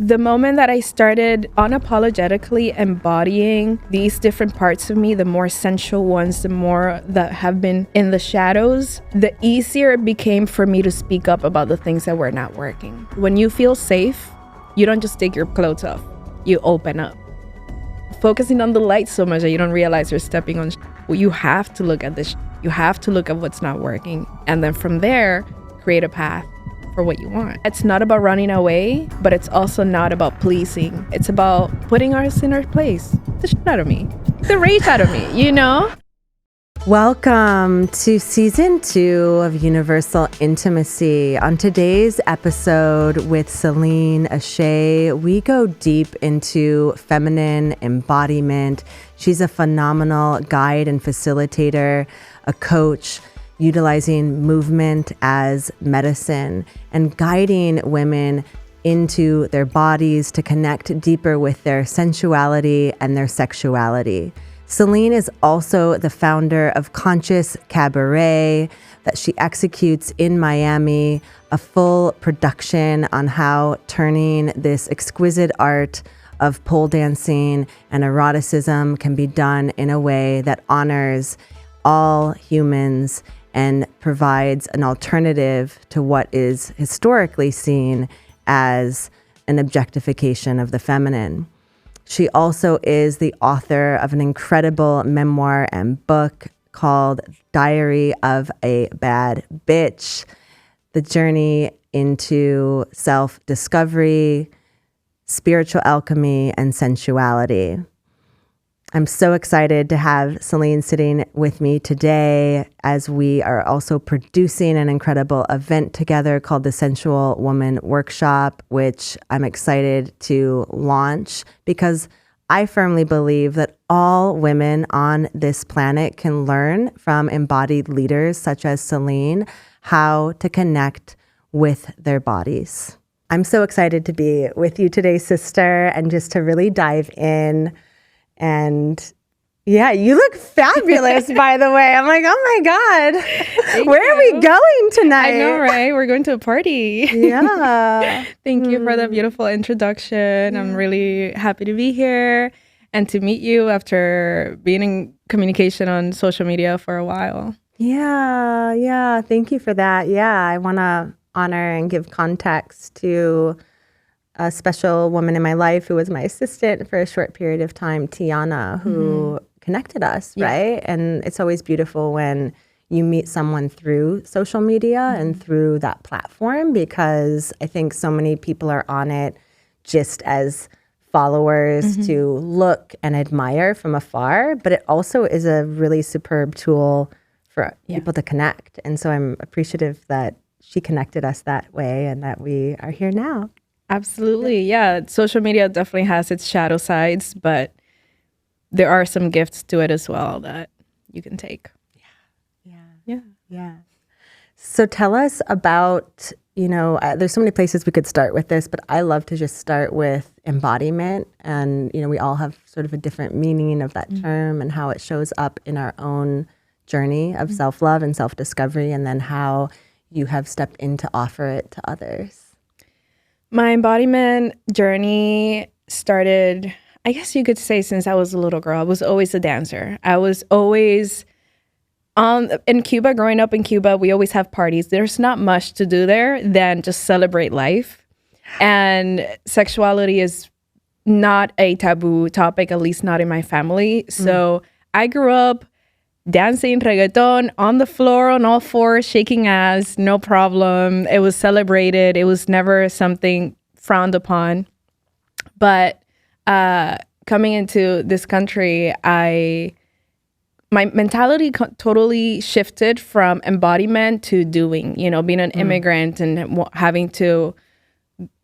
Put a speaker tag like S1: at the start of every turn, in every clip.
S1: The moment that I started unapologetically embodying these different parts of me, the more sensual ones, the more that have been in the shadows, the easier it became for me to speak up about the things that were not working. When you feel safe, you don't just take your clothes off, you open up. Focusing on the light so much that you don't realize you're stepping on well, you have to look at this. You have to look at what's not working. And then from there, create a path for what you want. It's not about running away, but it's also not about pleasing. It's about putting us in our place. The shit out of me. The rage out of me, you know?
S2: Welcome to season 2 of Universal Intimacy. On today's episode with Selene Ashé, we go deep into feminine embodiment. She's a phenomenal guide and facilitator, a coach, utilizing movement as medicine and guiding women into their bodies to connect deeper with their sensuality and their sexuality. Selene is also the founder of Conscious Cabaret that she executes in Miami, a full production on how turning this exquisite art of pole dancing and eroticism can be done in a way that honors all humans and provides an alternative to what is historically seen as an objectification of the feminine. She also is the author of an incredible memoir and book called Diary of a Bad Bitch, the journey into self-discovery, spiritual alchemy, and sensuality. I'm so excited to have Selene sitting with me today as we are also producing an incredible event together called the Sensual Woman Workshop, which I'm excited to launch because I firmly believe that all women on this planet can learn from embodied leaders such as Selene how to connect with their bodies. I'm so excited to be with you today, sister, and just to really dive in. And yeah, you look fabulous, by the way. I'm like, oh my God, where are we going tonight?
S1: I know, right? We're going to a party.
S2: Yeah.
S1: Thank you for the beautiful introduction. I'm really happy to be here and to meet you after being in communication on social media for a while.
S2: Yeah. Thank you for that. Yeah, I want to honor and give context to a special woman in my life who was my assistant for a short period of time, Tiana, who connected us, right? And it's always beautiful when you meet someone through social media and through that platform, because I think so many people are on it just as followers to look and admire from afar, but it also is a really superb tool for people to connect. And so I'm appreciative that she connected us that way and that we are here now.
S1: Absolutely. Yeah. Social media definitely has its shadow sides, but there are some gifts to it as well that you can take.
S2: Yeah. So tell us about, there's so many places we could start with this, but I love to just start with embodiment. And, we all have sort of a different meaning of that term and how it shows up in our own journey of self-love and self-discovery, and then how you have stepped in to offer it to others.
S1: My embodiment journey started, I guess you could say, since I was a little girl. I was always a dancer. I was always in Cuba. Growing up in Cuba, we always have parties. There's not much to do there than just celebrate life. And sexuality is not a taboo topic, at least not in my family. So I grew up dancing reggaeton on the floor on all fours, shaking ass, no problem. It was celebrated. It was never something frowned upon. But coming into this country, my mentality totally shifted from embodiment to doing, being an immigrant and having to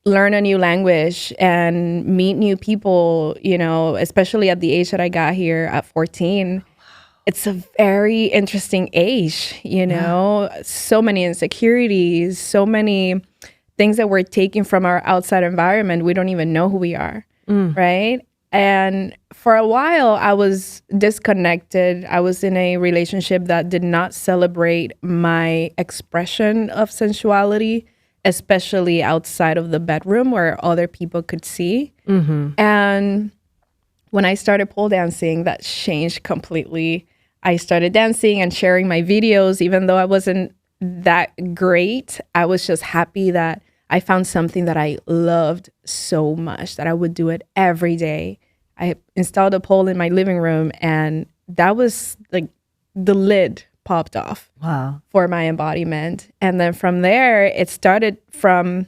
S1: learn a new language and meet new people, especially at the age that I got here at 14. It's a very interesting age, so many insecurities, so many things that we're taking from our outside environment. We don't even know who we are, right? And for a while, I was disconnected. I was in a relationship that did not celebrate my expression of sensuality, especially outside of the bedroom where other people could see. And when I started pole dancing, that changed completely. I started dancing and sharing my videos, even though I wasn't that great. I was just happy that I found something that I loved so much that I would do it every day. I installed a pole in my living room, and that was like the lid popped off for my embodiment. And then from there, it started from,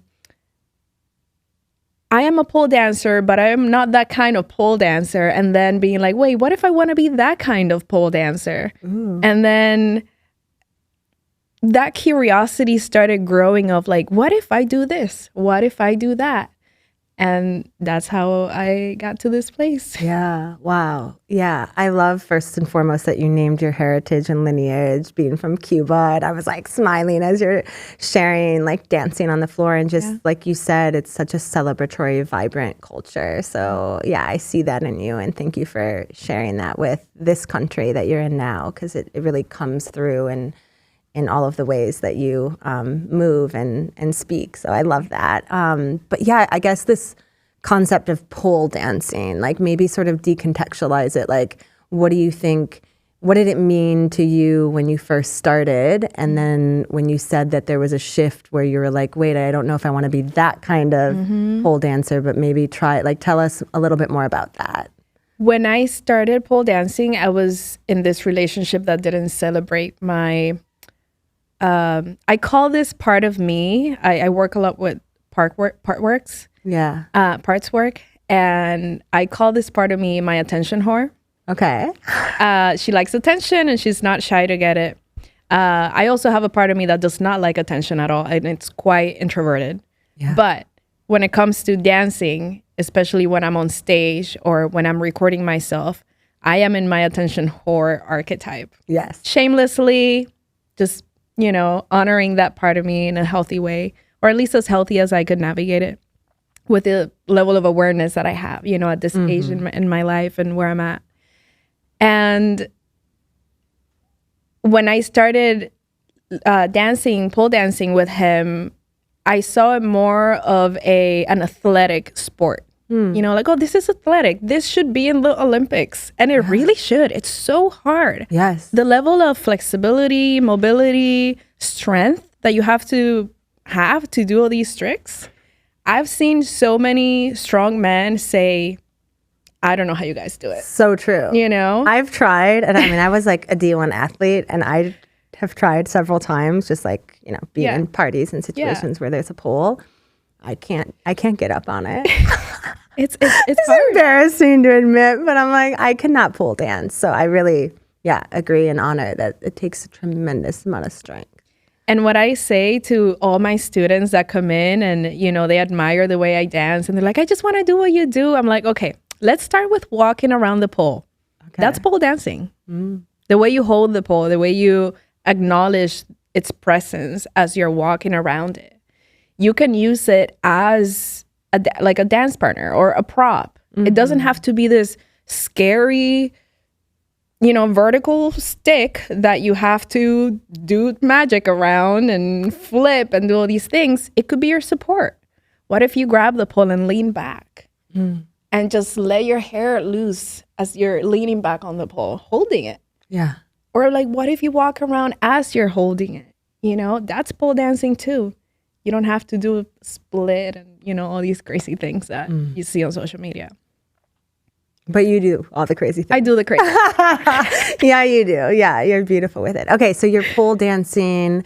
S1: I am a pole dancer, but I am not that kind of pole dancer. And then being like, wait, what if I want to be that kind of pole dancer? And then that curiosity started growing of like, what if I do this? What if I do that? And that's how I got to this place.
S2: Yeah. Wow. Yeah. I love first and foremost that you named your heritage and lineage being from Cuba. And I was like smiling as you're sharing, like dancing on the floor. And just like you said, it's such a celebratory, vibrant culture. So yeah, I see that in you. And thank you for sharing that with this country that you're in now, because it really comes through and in all of the ways that you move and speak. So I love that. But yeah, I guess this concept of pole dancing, like maybe sort of decontextualize it. Like, what do you think, what did it mean to you when you first started? And then when you said that there was a shift where you were like, wait, I don't know if I want to be that kind of pole dancer, but maybe try, like tell us a little bit more about that.
S1: When I started pole dancing, I was in this relationship that didn't celebrate my I call this part of me. I work a lot with parts work, and I call this part of me my attention whore.
S2: Okay.
S1: She likes attention, and she's not shy to get it. I also have a part of me that does not like attention at all, and it's quite introverted.
S2: Yeah.
S1: But when it comes to dancing, especially when I'm on stage or when I'm recording myself, I am in my attention whore archetype.
S2: Yes.
S1: Shamelessly, just honoring that part of me in a healthy way, or at least as healthy as I could navigate it with the level of awareness that I have, at this age in my life and where I'm at. And when I started pole dancing with him, I saw it more of an athletic sport. Like, oh, this is athletic. This should be in the Olympics. And it really should. It's so hard.
S2: Yes.
S1: The level of flexibility, mobility, strength that you have to do all these tricks. I've seen so many strong men say, I don't know how you guys do it.
S2: So true.
S1: I've
S2: tried. And I mean, I was like a D1 athlete, and I have tried several times, just like, being in parties and situations where there's a pole. I can't get up on it.
S1: It's hard.
S2: Embarrassing to admit, but I'm like, I cannot pole dance. So I really, agree and honor that it takes a tremendous amount of strength.
S1: And what I say to all my students that come in and, they admire the way I dance and they're like, I just want to do what you do. I'm like, okay, let's start with walking around the pole. Okay. That's pole dancing. The way you hold the pole, the way you acknowledge its presence as you're walking around it. You can use it as a dance partner or a prop. It doesn't have to be this scary, vertical stick that you have to do magic around and flip and do all these things. It could be your support. What if you grab the pole and lean back and just let your hair loose as you're leaning back on the pole, holding it?
S2: Yeah.
S1: Or like, what if you walk around as you're holding it? That's pole dancing too. You don't have to do a split and, all these crazy things that you see on social media.
S2: But you do all the crazy things.
S1: I do the crazy things.
S2: Yeah, you do. Yeah, you're beautiful with it. Okay, so you're pole dancing,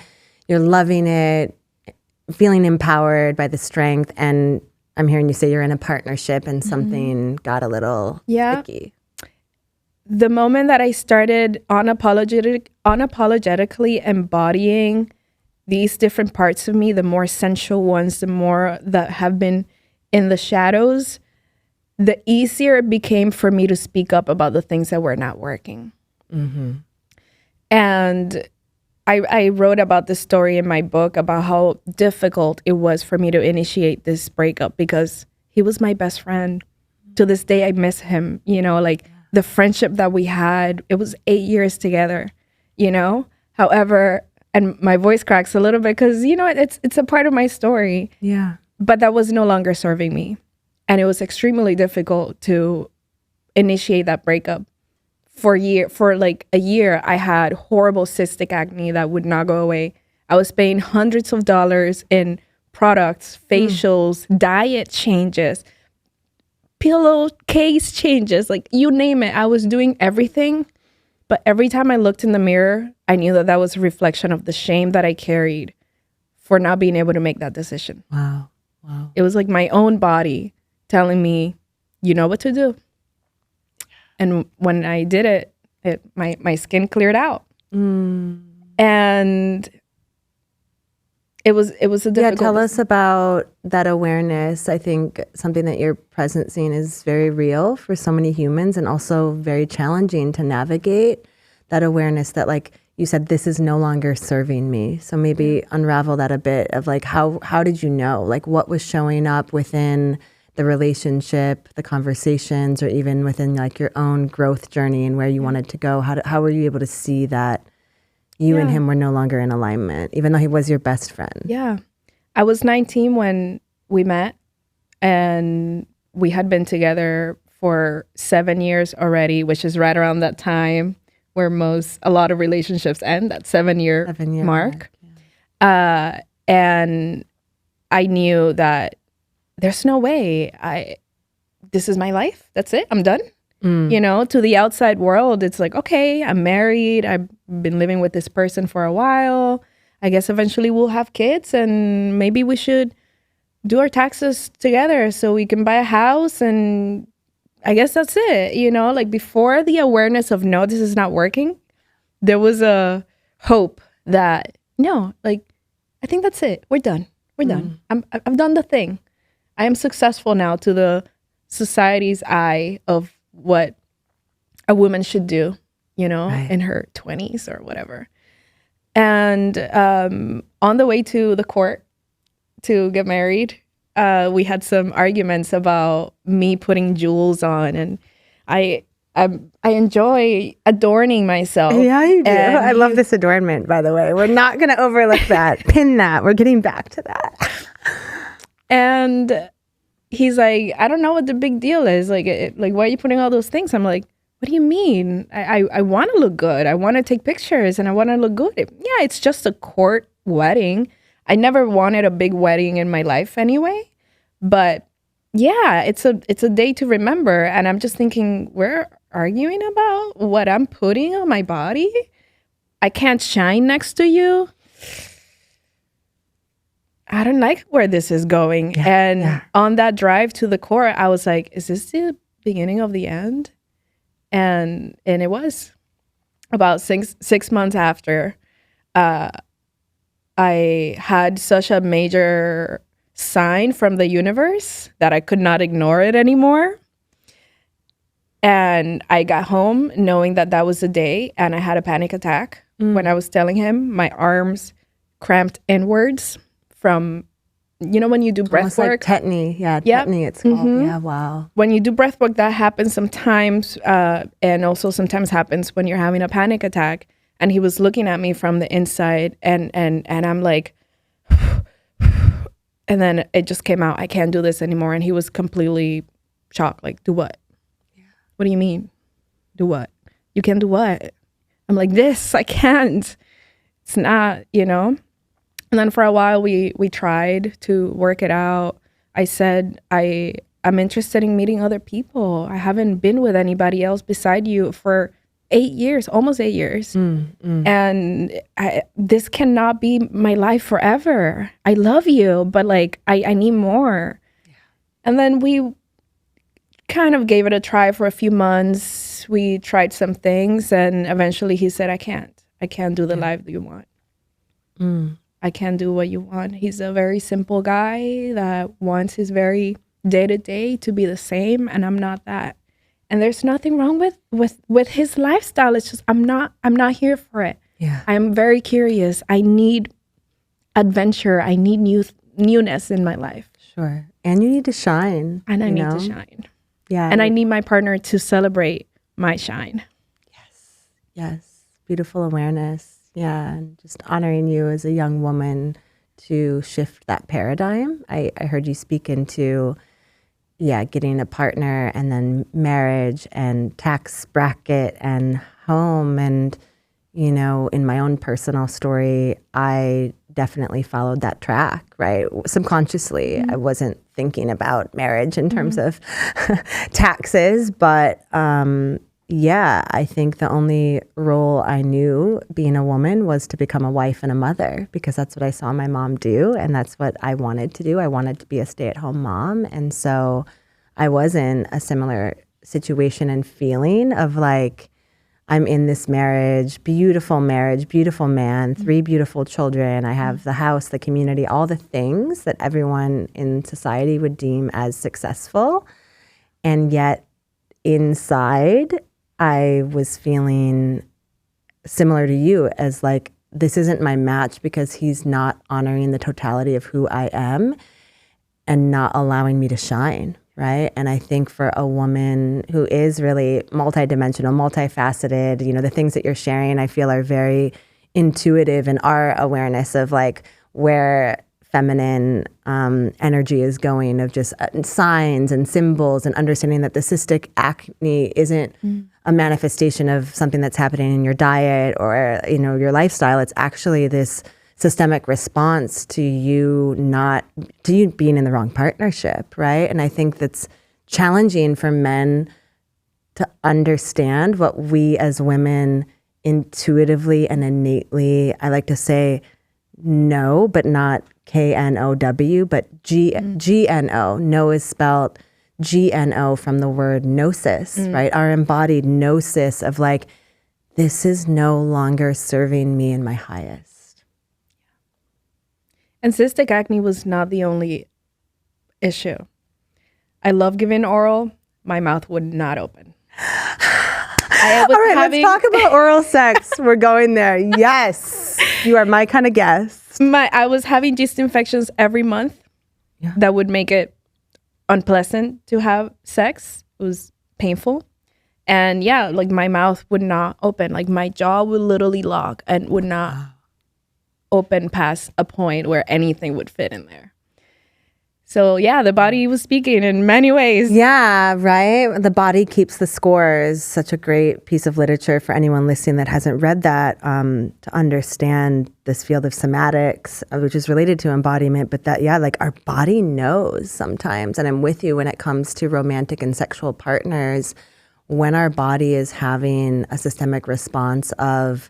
S2: you're loving it, feeling empowered by the strength, and I'm hearing you say you're in a partnership and something got a little sticky.
S1: The moment that I started unapologetically embodying these different parts of me, the more sensual ones, the more that have been in the shadows, the easier it became for me to speak up about the things that were not working. And I wrote about this story in my book about how difficult it was for me to initiate this breakup because he was my best friend. To this day, I miss him. The friendship that we had, it was 8 years together, However, and my voice cracks a little bit because, you know, it's a part of my story.
S2: Yeah.
S1: But that was no longer serving me. And it was extremely difficult to initiate that breakup. For like a year, I had horrible cystic acne that would not go away. I was paying hundreds of dollars in products, facials, diet changes, pillowcase changes, like you name it. I was doing everything. But every time I looked in the mirror, I knew that was a reflection of the shame that I carried for not being able to make that decision.
S2: Wow. Wow.
S1: It was like my own body telling me, you know what to do. And when I did it, my skin cleared out. And it was a difficult.
S2: Yeah, tell us about that awareness. I think something that you're presencing is very real for so many humans and also very challenging to navigate. That awareness that, like you said, this is no longer serving me. So maybe unravel that a bit of like, how did you know? Like what was showing up within the relationship, the conversations, or even within like your own growth journey and where you wanted to go? How were you able to see that you and him were no longer in alignment, even though he was your best friend?
S1: Yeah. I was 19 when we met, and we had been together for 7 years already, which is right around that time where a lot of relationships end, that 7-year mark. And I knew that there's no way this is my life. That's it. I'm done. You know, to the outside world, it's like, okay, I'm married. I've been living with this person for a while. I guess eventually we'll have kids, and maybe we should do our taxes together so we can buy a house. And I guess that's it. You know, like before the awareness of, no, this is not working, there was a hope that, no, like, I think that's it. We're done. We're done. I've done the thing. I am successful now to the society's eye of what a woman should do, you know, in her 20s or whatever. And on the way to the court to get married, we had some arguments about me putting jewels on, and I enjoy adorning myself.
S2: Yeah, you do. I love this adornment, by the way. We're not going to overlook that. Pin that. We're getting back to that.
S1: And he's like, I don't know what the big deal is. Like, why are you putting all those things? I'm like, what do you mean? I want to look good. I want to take pictures and I want to look good. Yeah, it's just a court wedding. I never wanted a big wedding in my life anyway. But yeah, it's a day to remember. And I'm just thinking, we're arguing about what I'm putting on my body? I can't shine next to you. I don't like where this is going. On that drive to the court, I was like, is this the beginning of the end? And it was. About six months after, I had such a major sign from the universe that I could not ignore it anymore. And I got home knowing that was the day, and I had a panic attack. When I was telling him, my arms cramped inwards from, you know, when you do breath work.
S2: Like tetany. Yeah, tetany it's called. Yeah, wow.
S1: When you do breath work, that happens sometimes, and also sometimes happens when you're having a panic attack. And he was looking at me from the inside, and I'm like, and then it just came out, I can't do this anymore. And he was completely shocked, like, do what? Yeah. What do you mean? Do what? You can do what? I'm like, this, I can't. It's not, you know? And then for a while, we tried to work it out. I said, I'm interested in meeting other people. I haven't been with anybody else beside you for 8 years, almost 8 years. And this cannot be my life forever. I love you, but like, I need more. Yeah. And then we kind of gave it a try for a few months. We tried some things, and eventually he said, I can't do the life you want. I can't do what you want. He's a very simple guy that wants his very day-to-day to be the same, and I'm not that. And there's nothing wrong with his lifestyle. It's just I'm not here for it. Yeah. I'm very curious. I need adventure. I need newness in my life.
S2: Sure. And you need to shine.
S1: And I need to shine.
S2: Yeah.
S1: And I need my partner to celebrate my shine.
S2: Yes. Beautiful awareness. Yeah, and just honoring you as a young woman to shift that paradigm. I heard you speak into, getting a partner and then marriage and tax bracket and home. And, in my own personal story, I definitely followed that track, right? Subconsciously, I wasn't thinking about marriage in terms of taxes, but I think the only role I knew being a woman was to become a wife and a mother, because that's what I saw my mom do, and that's what I wanted to do. I wanted to be a stay-at-home mom, and so I was in a similar situation and feeling of like, I'm in this marriage, beautiful man, 3 beautiful children. I have the house, the community, all the things that everyone in society would deem as successful. And yet inside, I was feeling similar to you as like, this isn't my match because he's not honoring the totality of who I am and not allowing me to shine. Right. And I think for a woman who is really multidimensional, multifaceted, the things that you're sharing, I feel are very intuitive in our awareness of like where feminine energy is going, of just signs and symbols, and understanding that the cystic acne isn't a manifestation of something that's happening in your diet or, your lifestyle. It's actually this systemic response to you being in the wrong partnership, right? And I think that's challenging for men to understand what we as women intuitively and innately, I like to say know, but not K-N-O-W, but G-N-O. Know is spelled G-N-O from the word gnosis, right? Our embodied gnosis of like, this is no longer serving me in my highest.
S1: And cystic acne was not the only issue. I love giving oral. My mouth would not open.
S2: All right, let's talk about oral sex. We're going there. Yes, you are my kind of guest.
S1: I was having yeast infections every month. Yeah. That would make it unpleasant to have sex. It was painful. And like my mouth would not open. Like my jaw would literally lock and would not open past a point where anything would fit in there. So the body was speaking in many ways.
S2: Yeah, right. The body keeps the score is such a great piece of literature for anyone listening that hasn't read that, to understand this field of somatics, which is related to embodiment, but that, like our body knows sometimes. And I'm with you when it comes to romantic and sexual partners, when our body is having a systemic response of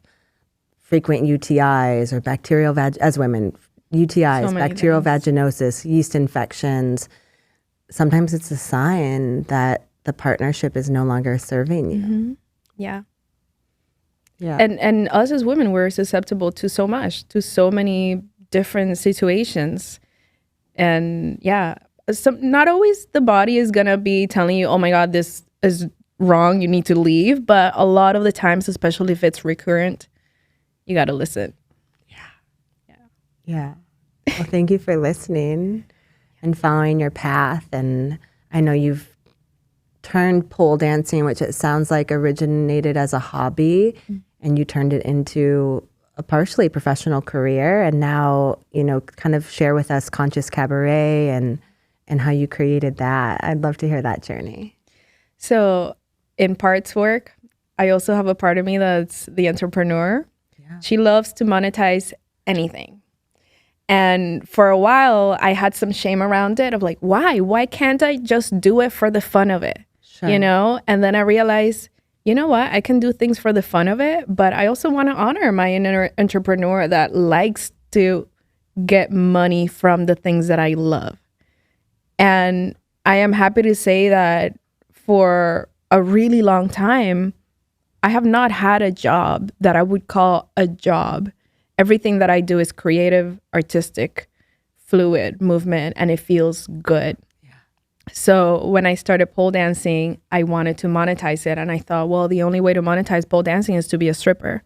S2: frequent UTIs or bacterial as women, UTIs, bacterial vaginosis, yeast infections. Sometimes it's a sign that the partnership is no longer serving you.
S1: Mm-hmm. Yeah. And us as women, we're susceptible to so much, to so many different situations. And not always the body is going to be telling you, oh my God, this is wrong, you need to leave. But a lot of the times, especially if it's recurrent, you got to listen.
S2: Yeah. Well, thank you for listening and following your path. And I know you've turned pole dancing, which it sounds like originated as a hobby, and you turned it into a partially professional career. And now, kind of share with us Conscious Cabaret and how you created that. I'd love to hear that journey.
S1: So in parts work, I also have a part of me that's the entrepreneur. Yeah. She loves to monetize anything. And for a while, I had some shame around it of like, why? Why can't I just do it for the fun of it? Sure. And then I realized, you know what? I can do things for the fun of it, but I also want to honor my inner entrepreneur that likes to get money from the things that I love. And I am happy to say that for a really long time, I have not had a job that I would call a job. Everything that I do is creative, artistic, fluid movement, and it feels good. Yeah. So when I started pole dancing, I wanted to monetize it. And I thought, well, the only way to monetize pole dancing is to be a stripper.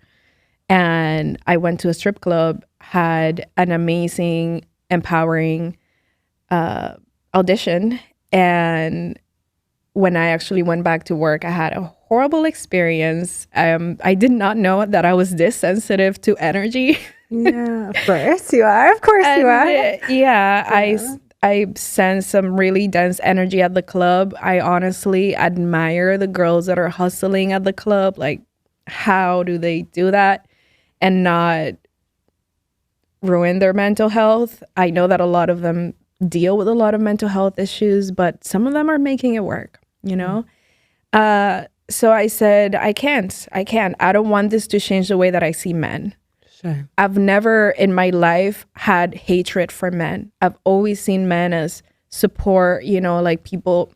S1: And I went to a strip club, had an amazing, empowering audition. And when I actually went back to work, I had a horrible experience. I did not know that I was this sensitive to energy.
S2: Yeah, of course you are. Of course you are.
S1: I sense some really dense energy at the club. I honestly admire the girls that are hustling at the club. Like, how do they do that and not ruin their mental health? I know that a lot of them deal with a lot of mental health issues, but some of them are making it work, you know? So I said, I can't. I don't want this to change the way that I see men.
S2: Sure.
S1: I've never in my life had hatred for men. I've always seen men as support, you know, like people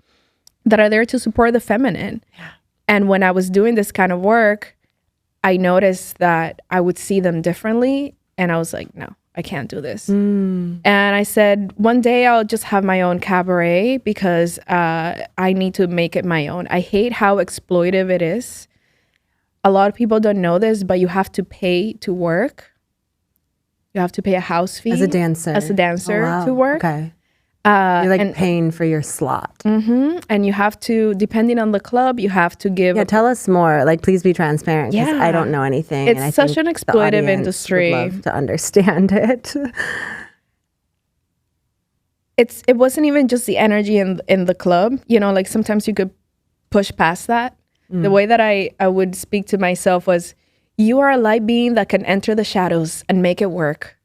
S1: that are there to support the feminine. Yeah. And when I was doing this kind of work, I noticed that I would see them differently. And I was like, no, I can't do this. And I said, one day I'll just have my own cabaret because I need to make it my own. I hate how exploitive it is. A lot of people don't know this, but you have to pay to work. You have to pay a house fee.
S2: As a dancer.
S1: Oh, wow. To work.
S2: Okay. You're like paying for your slot.
S1: Mm-hmm. And you have to, depending on the club, you have to give.
S2: Yeah, tell us more. Like, please be transparent because I don't know anything.
S1: It's
S2: and
S1: such an exploitive industry.
S2: Would love to understand it.
S1: It wasn't even just the energy in the club. You know, like sometimes you could push past that. The way that I would speak to myself was, you are a light being that can enter the shadows and make it work.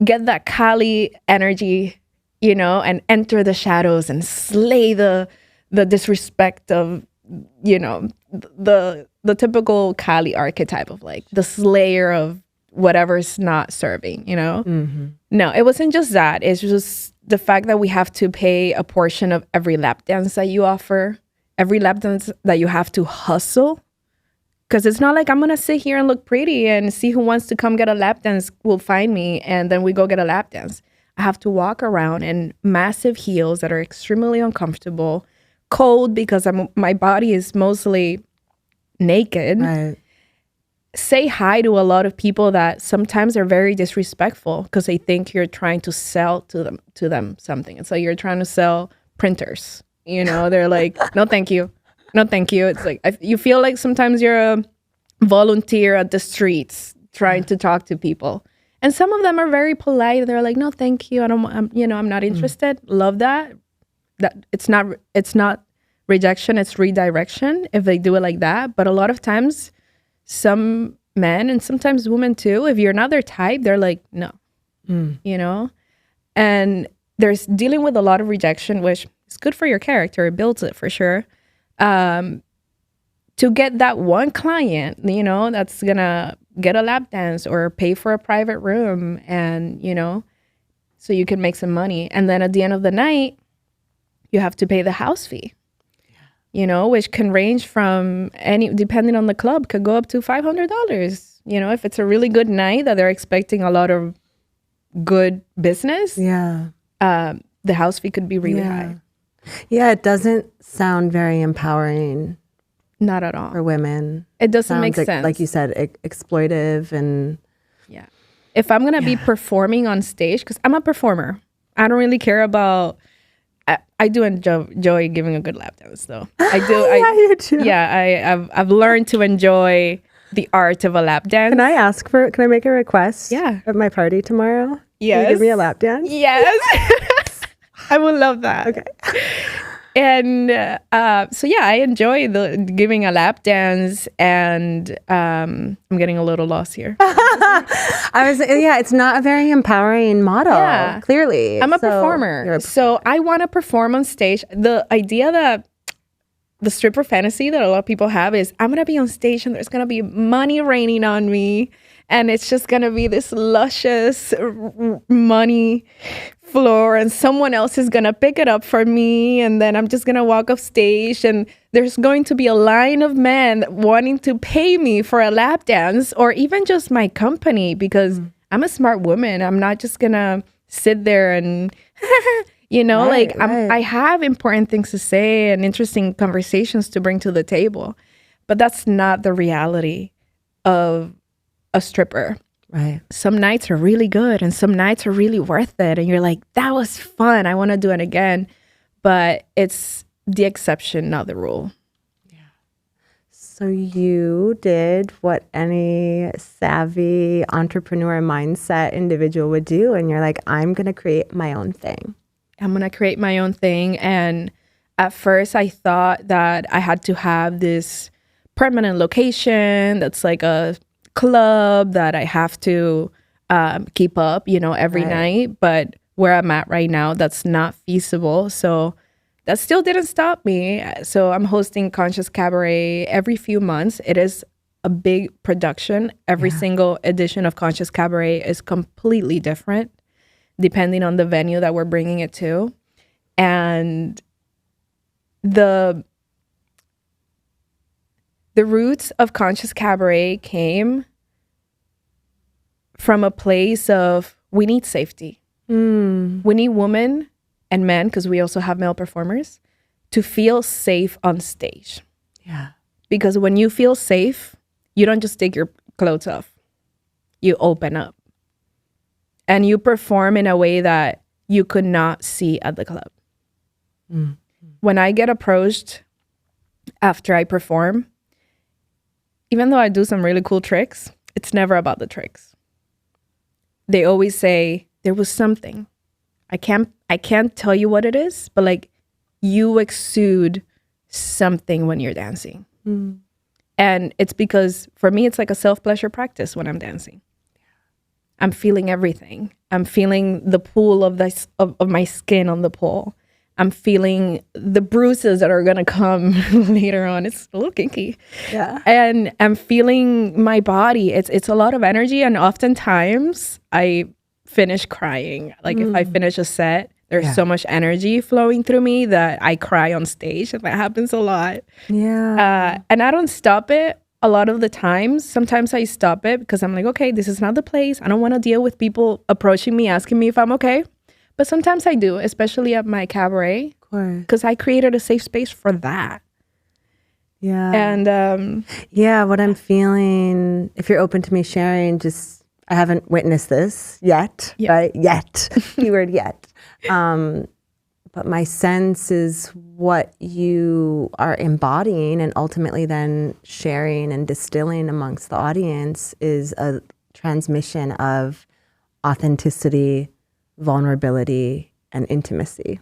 S1: Get that Kali energy, you know, and enter the shadows and slay the disrespect of, you know, the typical Kali archetype of like the slayer of whatever's not serving, you know? Mm-hmm. No, it wasn't just that. It's just the fact that we have to pay a portion of every lap dance that you offer. Every lap dance that you have to hustle, because it's not like I'm gonna sit here and look pretty and see who wants to come get a lap dance will find me and then we go get a lap dance. I have to walk around in massive heels that are extremely uncomfortable, cold because my body is mostly naked. Right. Say hi to a lot of people that sometimes are very disrespectful because they think you're trying to sell to them something. It's like you're trying to sell printers. You know, they're like, no, thank you. No, thank you. It's like, you feel like sometimes you're a volunteer at the streets trying to talk to people. And some of them are very polite. They're like, no, thank you. I'm not interested. Love that. That it's not rejection, it's redirection if they do it like that. But a lot of times, some men and sometimes women too, if you're not their type, they're like, no, you know? And there's dealing with a lot of rejection, which it's good for your character. It builds it for sure. To get that one client, you know, that's going to get a lap dance or pay for a private room and, you know, so you can make some money. And then at the end of the night, you have to pay the house fee, you know, which can range from depending on the club, could go up to $500. You know, if it's a really good night that they're expecting a lot of good business. Yeah. The house fee could be really high.
S2: Yeah, it doesn't sound very empowering.
S1: Not at all.
S2: For women.
S1: It doesn't make sense.
S2: Like you said, exploitive and...
S1: Yeah. If I'm going to be performing on stage, because I'm a performer. I don't really care about... I do enjoy giving a good lap dance, though. I do.
S2: Yeah, you do.
S1: Yeah, I've learned to enjoy the art of a lap dance.
S2: Can I make a request?
S1: Yeah.
S2: At my party tomorrow?
S1: Yes.
S2: Can you give me a lap dance?
S1: Yes. I would love that. Okay. And so yeah, I enjoy giving a lap dance, and I'm getting a little lost here.
S2: It's not a very empowering model. Yeah. Clearly,
S1: I'm a performer, so I want to perform on stage. The idea that the stripper fantasy that a lot of people have is I'm gonna be on stage and there's gonna be money raining on me, and it's just gonna be this luscious money floor, and someone else is gonna pick it up for me, and then I'm just gonna walk off stage and there's going to be a line of men wanting to pay me for a lap dance or even just my company, because I'm a smart woman. I'm not just gonna sit there and you know, I have important things to say and interesting conversations to bring to the table, but that's not the reality of a stripper. Right. Some nights are really good and some nights are really worth it. And you're like, that was fun. I want to do it again. But it's the exception, not the rule.
S2: Yeah. So you did what any savvy entrepreneur mindset individual would do. And you're like, I'm going to create my own thing.
S1: I'm going to create my own thing. And at first I thought that I had to have this permanent location that's like a club that I have to keep up, every night. But where I'm at right now, that's not feasible. So that still didn't stop me. So I'm hosting Conscious Cabaret every few months. It is a big production. Every single edition of Conscious Cabaret is completely different depending on the venue that we're bringing it to. And the roots of Conscious Cabaret came from a place of we need safety. We need women and men, because we also have male performers, to feel safe on stage.
S2: Yeah.
S1: Because when you feel safe, you don't just take your clothes off. You open up. And you perform in a way that you could not see at the club. When I get approached after I perform, even though I do some really cool tricks, it's never about the tricks. They always say, there was something. I can't tell you what it is, but like you exude something when you're dancing. And it's because for me, it's like a self-pleasure practice when I'm dancing. I'm feeling everything. I'm feeling the pull of my skin on the pole. I'm feeling the bruises that are going to come later on. It's a little kinky.
S2: Yeah.
S1: And I'm feeling my body. It's a lot of energy. And oftentimes I finish crying. Like if I finish a set, there's so much energy flowing through me that I cry on stage. And that happens a lot.
S2: Yeah.
S1: And I don't stop it a lot of the times. Sometimes I stop it because I'm like, okay, this is not the place. I don't want to deal with people approaching me, asking me if I'm okay. But sometimes I do, especially at my cabaret.
S2: Of course.
S1: Because I created a safe space for that.
S2: Yeah.
S1: And
S2: what I'm feeling, if you're open to me sharing, just, I haven't witnessed this yet, right? Yet. Keyword yet. But my sense is what you are embodying and ultimately then sharing and distilling amongst the audience is a transmission of authenticity, vulnerability, and intimacy.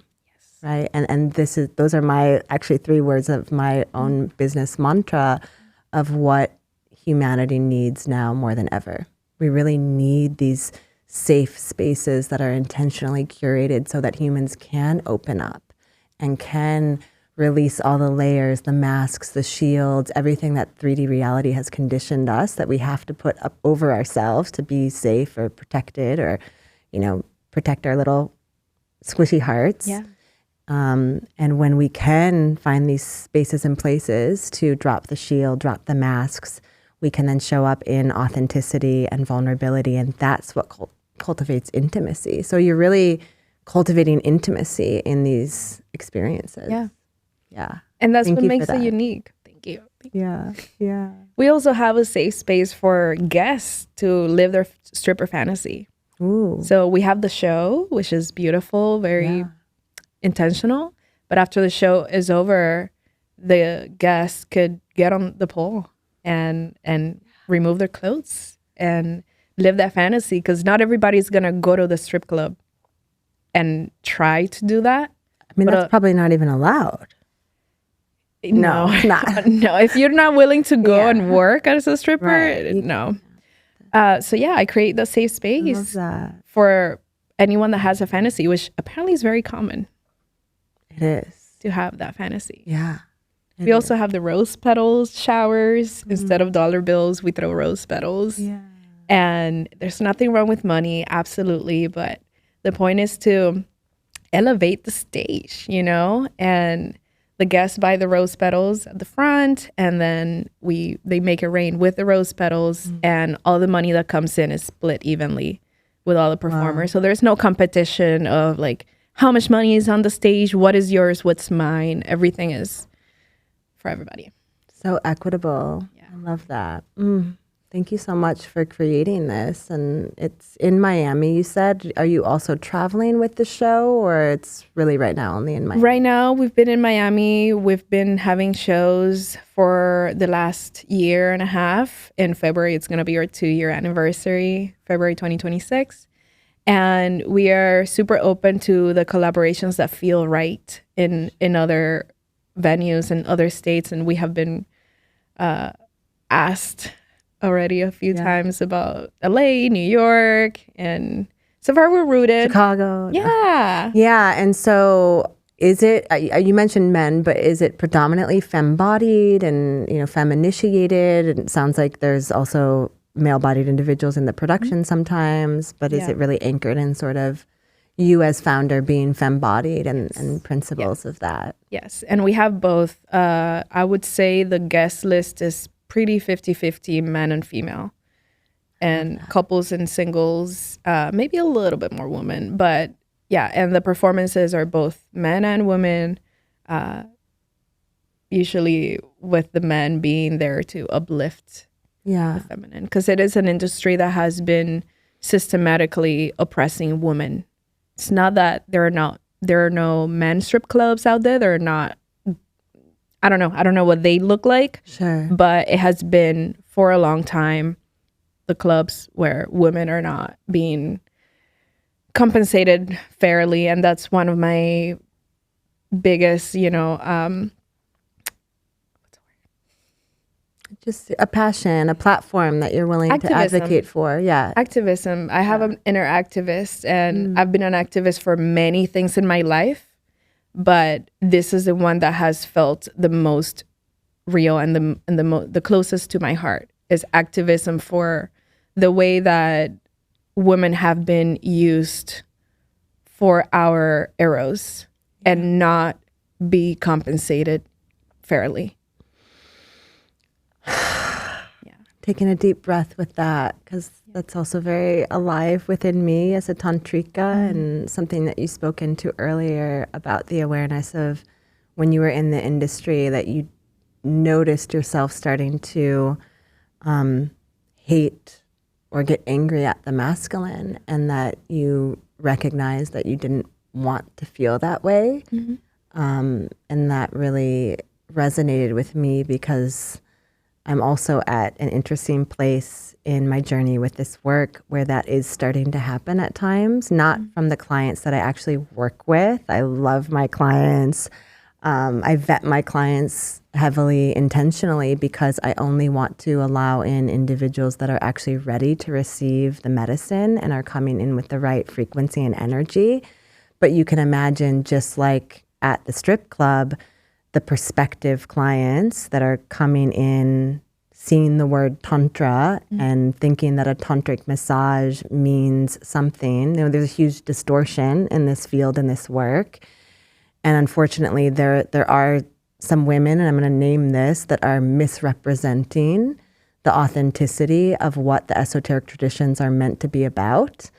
S2: Right. And those are my actually 3 words of my own business mantra of what humanity needs now more than ever. We really need these safe spaces that are intentionally curated so that humans can open up and can release all the layers, the masks, the shields, everything that 3D reality has conditioned us that we have to put up over ourselves to be safe or protected or, protect our little squishy hearts.
S1: yeah.
S2: And when we can find these spaces and places to drop the shield, drop the masks, we can then show up in authenticity and vulnerability. And that's what cultivates intimacy. So you're really cultivating intimacy in these experiences.
S1: Yeah.
S2: Yeah.
S1: And that's
S2: Thank
S1: what
S2: you
S1: makes
S2: for
S1: it
S2: that.
S1: unique. Thank you.
S2: Yeah. Yeah.
S1: We also have a safe space for guests to live their stripper fantasy.
S2: Ooh.
S1: So we have the show, which is beautiful, very intentional. But after the show is over, the guests could get on the pole and remove their clothes and live that fantasy, because not everybody's going to go to the strip club and try to do that.
S2: I mean,
S1: But,
S2: that's probably not even allowed.
S1: No,
S2: it's not.
S1: No, if you're not willing to go
S2: Yeah.
S1: and work as a stripper,
S2: Right.
S1: no. So yeah, I create the safe
S2: I
S1: space
S2: love that.
S1: for anyone that has a fantasy, which apparently is very common
S2: It is.
S1: to have that fantasy.
S2: Yeah.
S1: We also have the rose petals showers. Instead of dollar bills, we throw rose petals.
S2: Yeah.
S1: And there's nothing wrong with money, absolutely. But the point is to elevate the stage, and the guests buy the rose petals at the front, and then they make it rain with the rose petals, and all the money that comes in is split evenly with all the performers. So there's no competition of like how much money is on the stage, what is yours, what's mine. Everything is for everybody.
S2: So equitable.
S1: Yeah.
S2: I love that. Thank you so much for creating this. And it's in Miami, you said. Are you also traveling with the show, or it's really right now only in Miami?
S1: Right now, we've been in Miami. We've been having shows for the last year and a half. In February, it's going to be our 2-year anniversary, February 2026. And we are super open to the collaborations that feel right in other venues and other states. And we have been asked already a few times about LA, New York, and so far we're rooted.
S2: Chicago.
S1: Yeah.
S2: Yeah. And so is it, you mentioned men, but is it predominantly femme-bodied and, femme-initiated? And it sounds like there's also male-bodied individuals in the production sometimes, but is it really anchored in sort of you as founder being femme-bodied and principles of that?
S1: Yes. And we have both. I would say the guest list is pretty 50-50 men and female, and couples and singles, maybe a little bit more women, but yeah. And the performances are both men and women, usually with the men being there to uplift the feminine, because it is an industry that has been systematically oppressing women. It's not that there are no men strip clubs out there. There are not. I don't know what they look like.
S2: Sure.
S1: But it has been for a long time the clubs where women are not being compensated fairly. And that's one of my biggest,
S2: just a passion, a platform that you're willing to advocate for. Yeah.
S1: Activism. I have an inner activist, and I've been an activist for many things in my life. But this is the one that has felt the most real and the closest to my heart, is activism for the way that women have been used for our Eros and not be compensated fairly.
S2: Taking a deep breath with that, because that's also very alive within me as a tantrika, and something that you spoke into earlier about the awareness of when you were in the industry that you noticed yourself starting to hate or get angry at the masculine, and that you recognized that you didn't want to feel that way. And that really resonated with me, because I'm also at an interesting place in my journey with this work where that is starting to happen at times, not from the clients that I actually work with. I love my clients. I vet my clients heavily, intentionally, because I only want to allow in individuals that are actually ready to receive the medicine and are coming in with the right frequency and energy. But you can imagine, just like at the strip club, the prospective clients that are coming in, seeing the word tantra and thinking that a tantric massage means something. There's a huge distortion in this field, in this work. And unfortunately, there are some women, and I'm going to name this, that are misrepresenting the authenticity of what the esoteric traditions are meant to be about.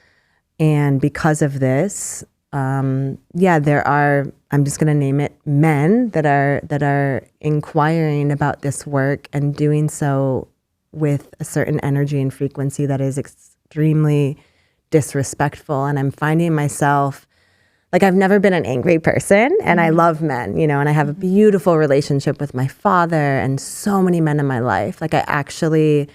S2: And because of this, there are, I'm just going to name it, men that are inquiring about this work and doing so with a certain energy and frequency that is extremely disrespectful. And I'm finding myself, like, I've never been an angry person, and I love men, and I have a beautiful relationship with my father and so many men in my life. Like, I actually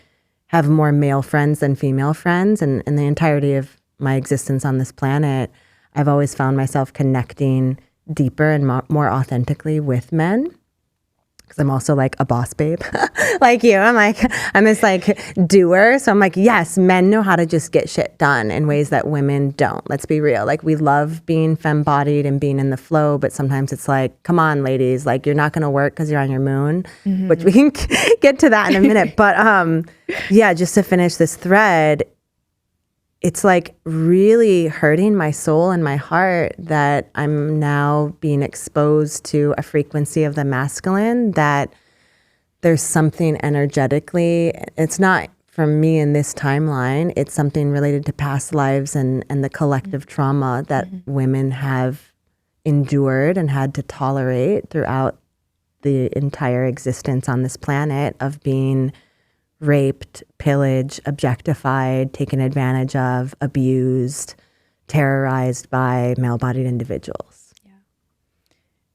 S2: have more male friends than female friends, and in the entirety of my existence on this planet, I've always found myself connecting deeper and more authentically with men, because I'm also like a boss babe, like you. I'm this like doer. So I'm like, yes, men know how to just get shit done in ways that women don't. Let's be real. Like, we love being femme-bodied and being in the flow, but sometimes it's like, come on, ladies, like, you're not going to work because you're on your moon, which we can get to that in a minute. But just to finish this thread, it's like really hurting my soul and my heart that I'm now being exposed to a frequency of the masculine, that there's something energetically, it's not from me in this timeline, it's something related to past lives and the collective trauma that women have endured and had to tolerate throughout the entire existence on this planet, of being raped, pillaged, objectified, taken advantage of, abused, terrorized by male-bodied individuals.
S1: Yeah.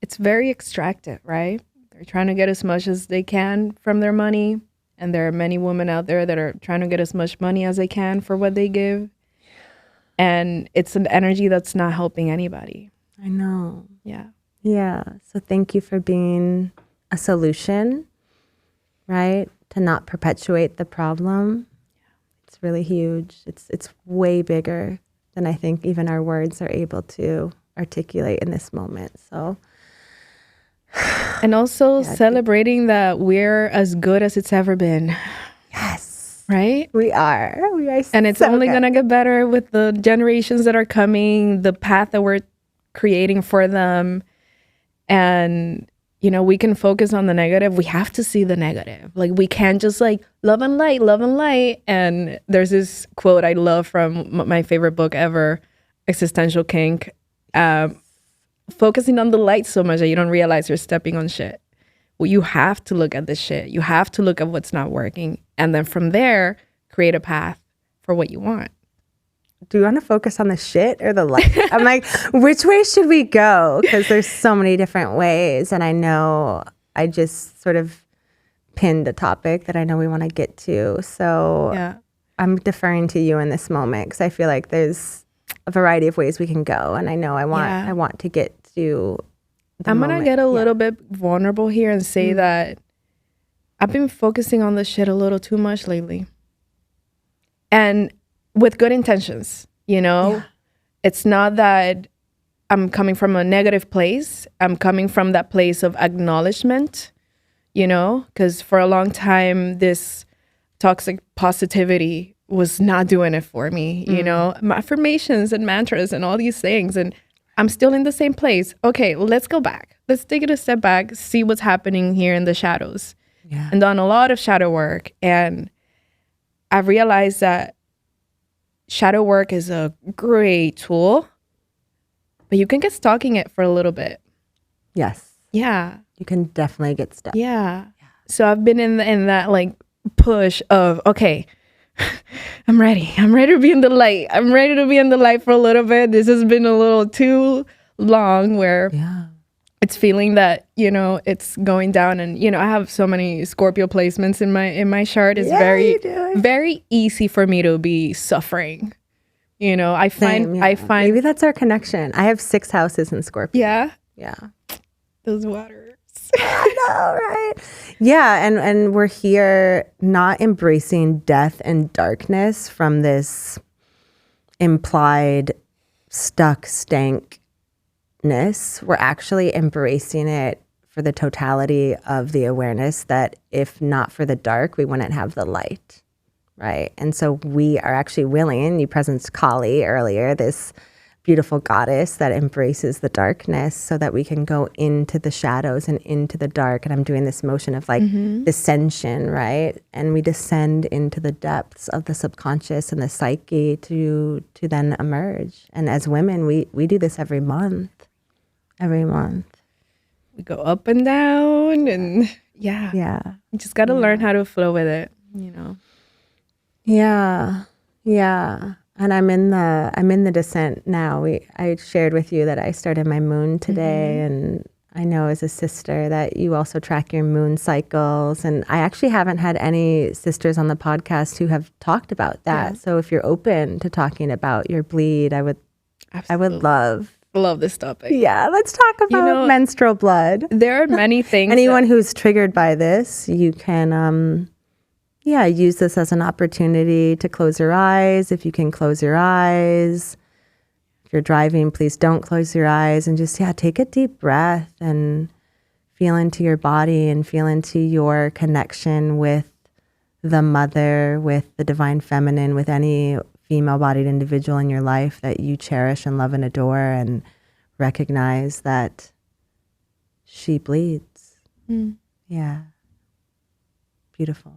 S1: It's very extractive, right? They're trying to get as much as they can from their money. And there are many women out there that are trying to get as much money as they can for what they give. And it's an energy that's not helping anybody.
S2: I know.
S1: Yeah.
S2: Yeah. So thank you for being a solution, right? To not perpetuate the problem. It's really huge. It's way bigger than I think even our words are able to articulate in this moment. So,
S1: and also celebrating that we're as good as it's ever been.
S2: Yes.
S1: Right?
S2: We are.
S1: And it's only going to get better with the generations that are coming, the path that we're creating for them. And, you know, we can focus on the negative. We have to see the negative. Like, we can't just like love and light, love and light. And there's this quote I love from my favorite book ever, Existential Kink. Focusing on the light so much that you don't realize you're stepping on shit. Well, you have to look at the shit. You have to look at what's not working. And then from there, create a path for what you want.
S2: Do you want to focus on the shit or the light? I'm like, which way should we go? Because there's so many different ways. And I know I just sort of pinned a topic that I know we want to get to. So yeah. I'm deferring to you in this moment because I feel like there's a variety of ways we can go. And I know I want to get to the
S1: moment. Going to get a little bit vulnerable here and say that I've been focusing on this shit a little too much lately. And with good intentions, you know? Yeah. It's not that I'm coming from a negative place. I'm coming from that place of acknowledgement, you know? Because for a long time, this toxic positivity was not doing it for me, you know? My affirmations and mantras and all these things. And I'm still in the same place. Okay, let's go back. Let's take it a step back, see what's happening here in the shadows. Yeah. And done a lot of shadow work. And I've realized that shadow work is a great tool, but you can get stuck in it for a little bit.
S2: Yes.
S1: Yeah.
S2: You can definitely get stuck.
S1: Yeah. So I've been in that like push of, okay, I'm ready. I'm ready to be in the light. I'm ready to be in the light for a little bit. This has been a little too long where it's feeling that, you know, it's going down. And, you know, I have so many Scorpio placements in my chart. It's very easy for me to be suffering. You know, I find
S2: maybe that's our connection. I have 6 houses in Scorpio.
S1: Yeah.
S2: Yeah.
S1: Those waters.
S2: I know, right? Yeah, and we're here not embracing death and darkness from this implied stuck stankness. We're actually embracing it for the totality of the awareness that if not for the dark, we wouldn't have the light, right? And so we are actually willing, you presenced Kali earlier, this beautiful goddess that embraces the darkness so that we can go into the shadows and into the dark. And I'm doing this motion of like descension, right? And we descend into the depths of the subconscious and the psyche to then emerge. And as women, we do this every month. Every month.
S1: We go up and down and you just got to learn how to flow with it, you know?
S2: Yeah. Yeah. And I'm in the descent now. I shared with you that I started my moon today, and I know as a sister that you also track your moon cycles. And I actually haven't had any sisters on the podcast who have talked about that. Yeah. So if you're open to talking about your bleed, I would love
S1: this topic.
S2: Yeah, let's talk about menstrual blood.
S1: There are many things.
S2: Anyone who's triggered by this, you can use this as an opportunity to close your eyes. If you can close your eyes. If you're driving, please don't close your eyes and just, take a deep breath and feel into your body and feel into your connection with the mother, with the divine feminine, with any female-bodied individual in your life that you cherish and love and adore, and recognize that she bleeds. Yeah. Beautiful.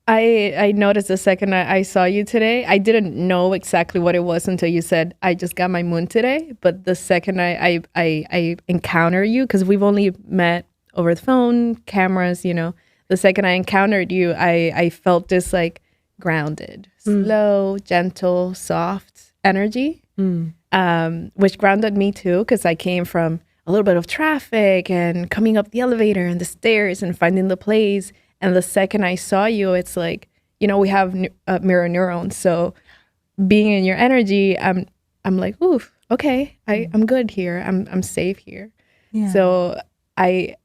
S1: I noticed the second I saw you today, I didn't know exactly what it was until you said, I just got my moon today. But the second I encounter you, because we've only met over the phone, cameras, you know, The second I encountered you, I felt this like grounded, slow, gentle, soft energy, which grounded me too, because I came from a little bit of traffic and coming up the elevator and the stairs and finding the place. And the second I saw you, it's like, you know, we have mirror neurons. So being in your energy, I'm like, oof, okay, I'm good here. I'm safe here. Yeah. So I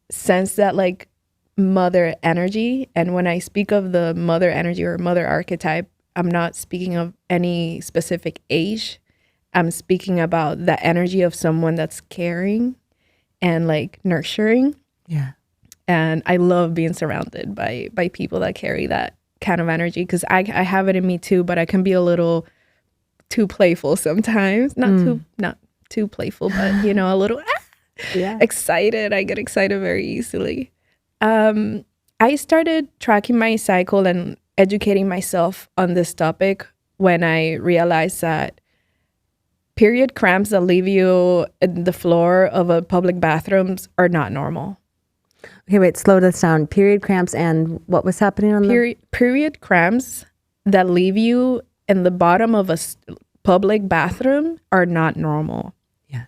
S1: sense that like mother energy. And when I speak of the mother energy or mother archetype, I'm not speaking of any specific age. I'm speaking about the energy of someone that's caring and like nurturing. Yeah. And I love being surrounded by people that carry that kind of energy, because I have it in me too, but I can be a little too playful sometimes. Not too playful, but you know, a little excited. I get excited very easily. I started tracking my cycle and educating myself on this topic when I realized that period cramps that leave you in the floor of a public bathrooms are not normal.
S2: Okay, wait, slow this down. Period cramps and what was happening on
S1: period cramps that leave you in the bottom of a public bathroom are not normal. Yes.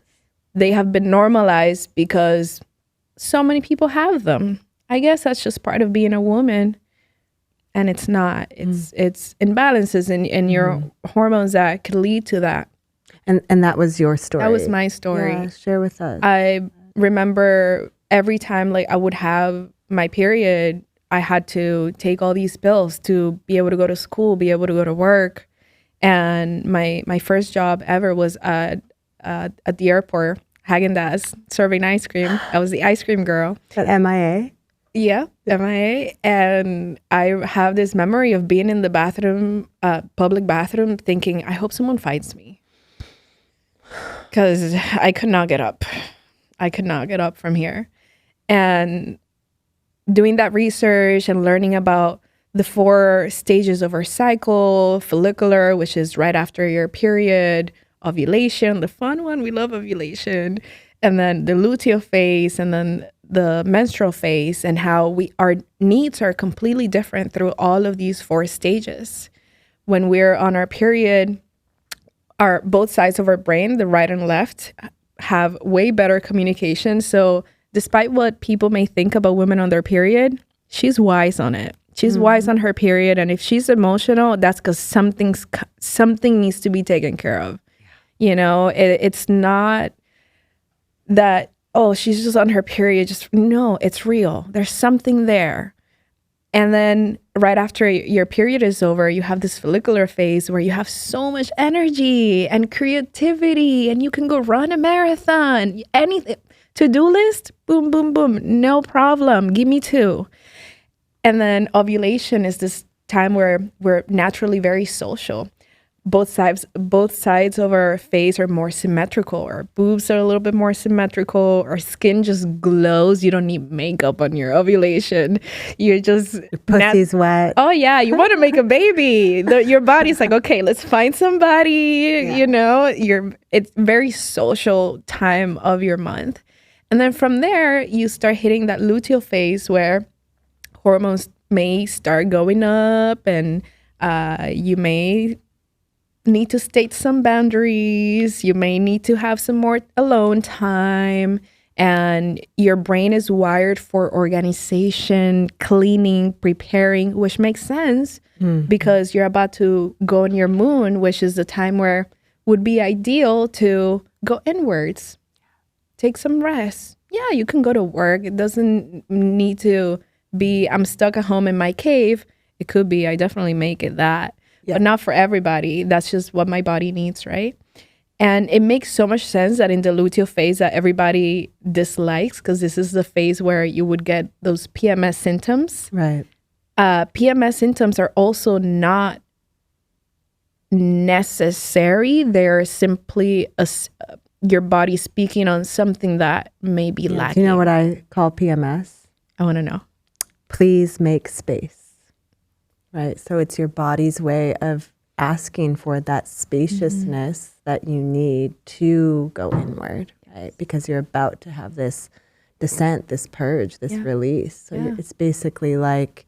S1: They have been normalized because so many people have them. I guess that's just part of being a woman. And it's not. It's imbalances in your hormones that could lead to that.
S2: And that was your story.
S1: That was my story.
S2: Yeah, share with us.
S1: I remember every time like I would have my period, I had to take all these pills to be able to go to school, be able to go to work. And my first job ever was at the airport, Häagen-Dazs, serving ice cream. I was the ice cream girl.
S2: At MIA?
S1: Yeah, MIA. And I have this memory of being in the bathroom, public bathroom, thinking, I hope someone fights me. Because I could not get up. I could not get up from here. And doing that research and learning about the 4 stages of our cycle, follicular, which is right after your period, ovulation, the fun one, we love ovulation, and then the luteal phase, and then the menstrual phase, and how our needs are completely different through all of these 4 stages. When we're on our period, both sides of our brain, the right and left, have way better communication. So despite what people may think about women on their period, she's wise on it. She's wise on her period. And if she's emotional, that's because something needs to be taken care of. You know, it's not that, oh, she's just on her period. No, it's real. There's something there. And then right after your period is over, you have this follicular phase where you have so much energy and creativity, and you can go run a marathon, anything. To-do list, boom, boom, boom, no problem. Give me 2. And then ovulation is this time where we're naturally very social. Both sides of our face are more symmetrical. Our boobs are a little bit more symmetrical. Our skin just glows. You don't need makeup on your ovulation. You're just...
S2: Your pussy's wet.
S1: Oh, yeah. You want to make a baby. Your body's like, okay, let's find somebody. Yeah. You know, it's very social time of your month. And then from there, you start hitting that luteal phase where hormones may start going up, and you may need to state some boundaries. You may need to have some more alone time, and your brain is wired for organization, cleaning, preparing, which makes sense because you're about to go on your moon, which is the time where would be ideal to go inwards, take some rest. Yeah, you can go to work. It doesn't need to be, I'm stuck at home in my cave. It could be, I definitely make it that. Yeah. But not for everybody. That's just what my body needs, right? And it makes so much sense that in the luteal phase that everybody dislikes, because this is the phase where you would get those PMS symptoms. Right. PMS symptoms are also not necessary. They're simply your body speaking on something that may be lacking.
S2: Do you know what I call PMS?
S1: I want to know.
S2: Please make space. Right. So it's your body's way of asking for that spaciousness that you need to go inward, right? Because you're about to have this descent, this purge, this release. So it's basically like,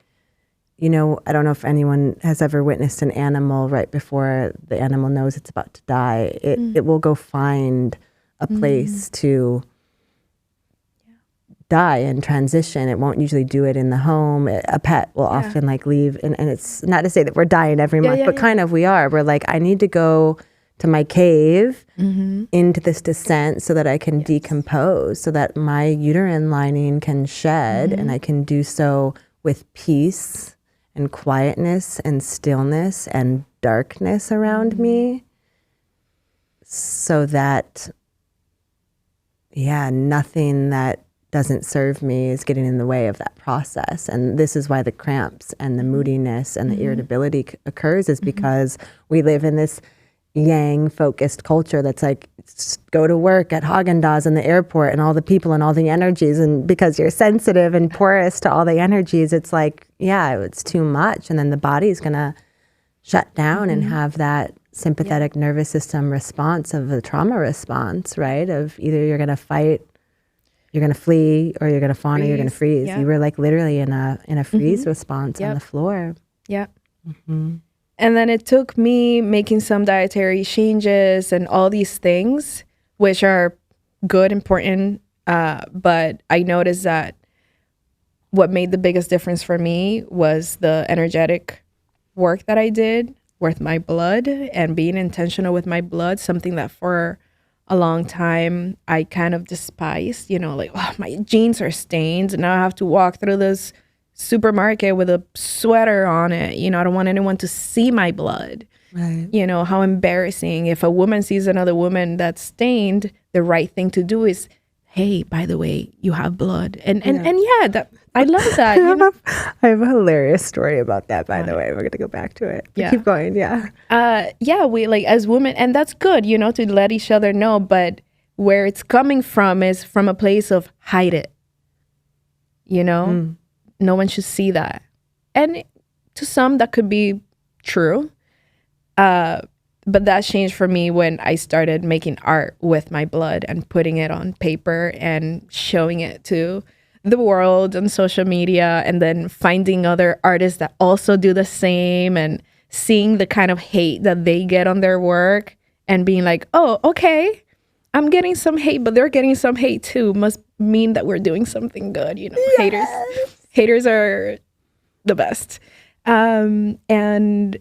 S2: you know, I don't know if anyone has ever witnessed an animal right before the animal knows it's about to die. It will go find a place to die and transition. It won't usually do it in the home. A pet will often like leave. And it's not to say that we're dying every month, but kind of we are. We're like, I need to go to my cave into this descent so that I can decompose, so that my uterine lining can shed and I can do so with peace and quietness and stillness and darkness around me, so that, nothing that doesn't serve me is getting in the way of that process. And this is why the cramps and the moodiness and the irritability occurs, is because we live in this yang-focused culture that's like, go to work at Haagen-Dazs in the airport and all the people and all the energies. And because you're sensitive and porous to all the energies, it's like, it's too much. And then the body's going to shut down and have that sympathetic nervous system response of a trauma response, right? Of either you're going to fight, you're going to flee, or you're going to fawn, or you're going to freeze. You were like literally in a freeze response on the floor.
S1: Yeah. And then it took me making some dietary changes and all these things, which are good, important. But I noticed that what made the biggest difference for me was the energetic work that I did with my blood and being intentional with my blood, something that for a long time I kind of despised, you know, like, oh, my jeans are stained and now I have to walk through this supermarket with a sweater on it. You know, I don't want anyone to see my blood.
S2: Right.
S1: You know, how embarrassing. If a woman sees another woman that's stained, the right thing to do is, hey, by the way, you have blood. And that, I love that.
S2: I have a hilarious story about that, by the way. We're going to go back to it. But keep going.
S1: We like, as women, and that's good, you know, to let each other know. But where it's coming from is from a place of hide it. You know? No one should see that. And to some, that could be true. But that changed for me when I started making art with my blood and putting it on paper and showing it to the world on social media, and then finding other artists that also do the same and seeing the kind of hate that they get on their work and being like, oh, okay, I'm getting some hate, but they're getting some hate too. Must mean that we're doing something good, you know. Haters are the best. And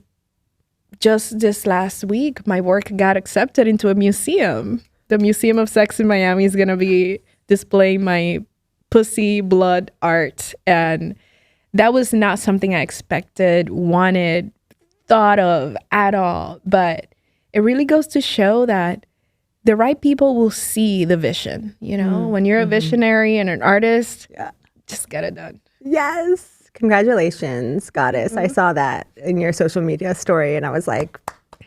S1: just this last week, my work got accepted into a museum. The Museum of Sex in Miami is going to be displaying my pussy blood art. And that was not something I expected, wanted, thought of at all. But it really goes to show that the right people will see the vision. You know, when you're a visionary and an artist, just get it done.
S2: Yes. Congratulations, goddess. I saw that in your social media story and I was like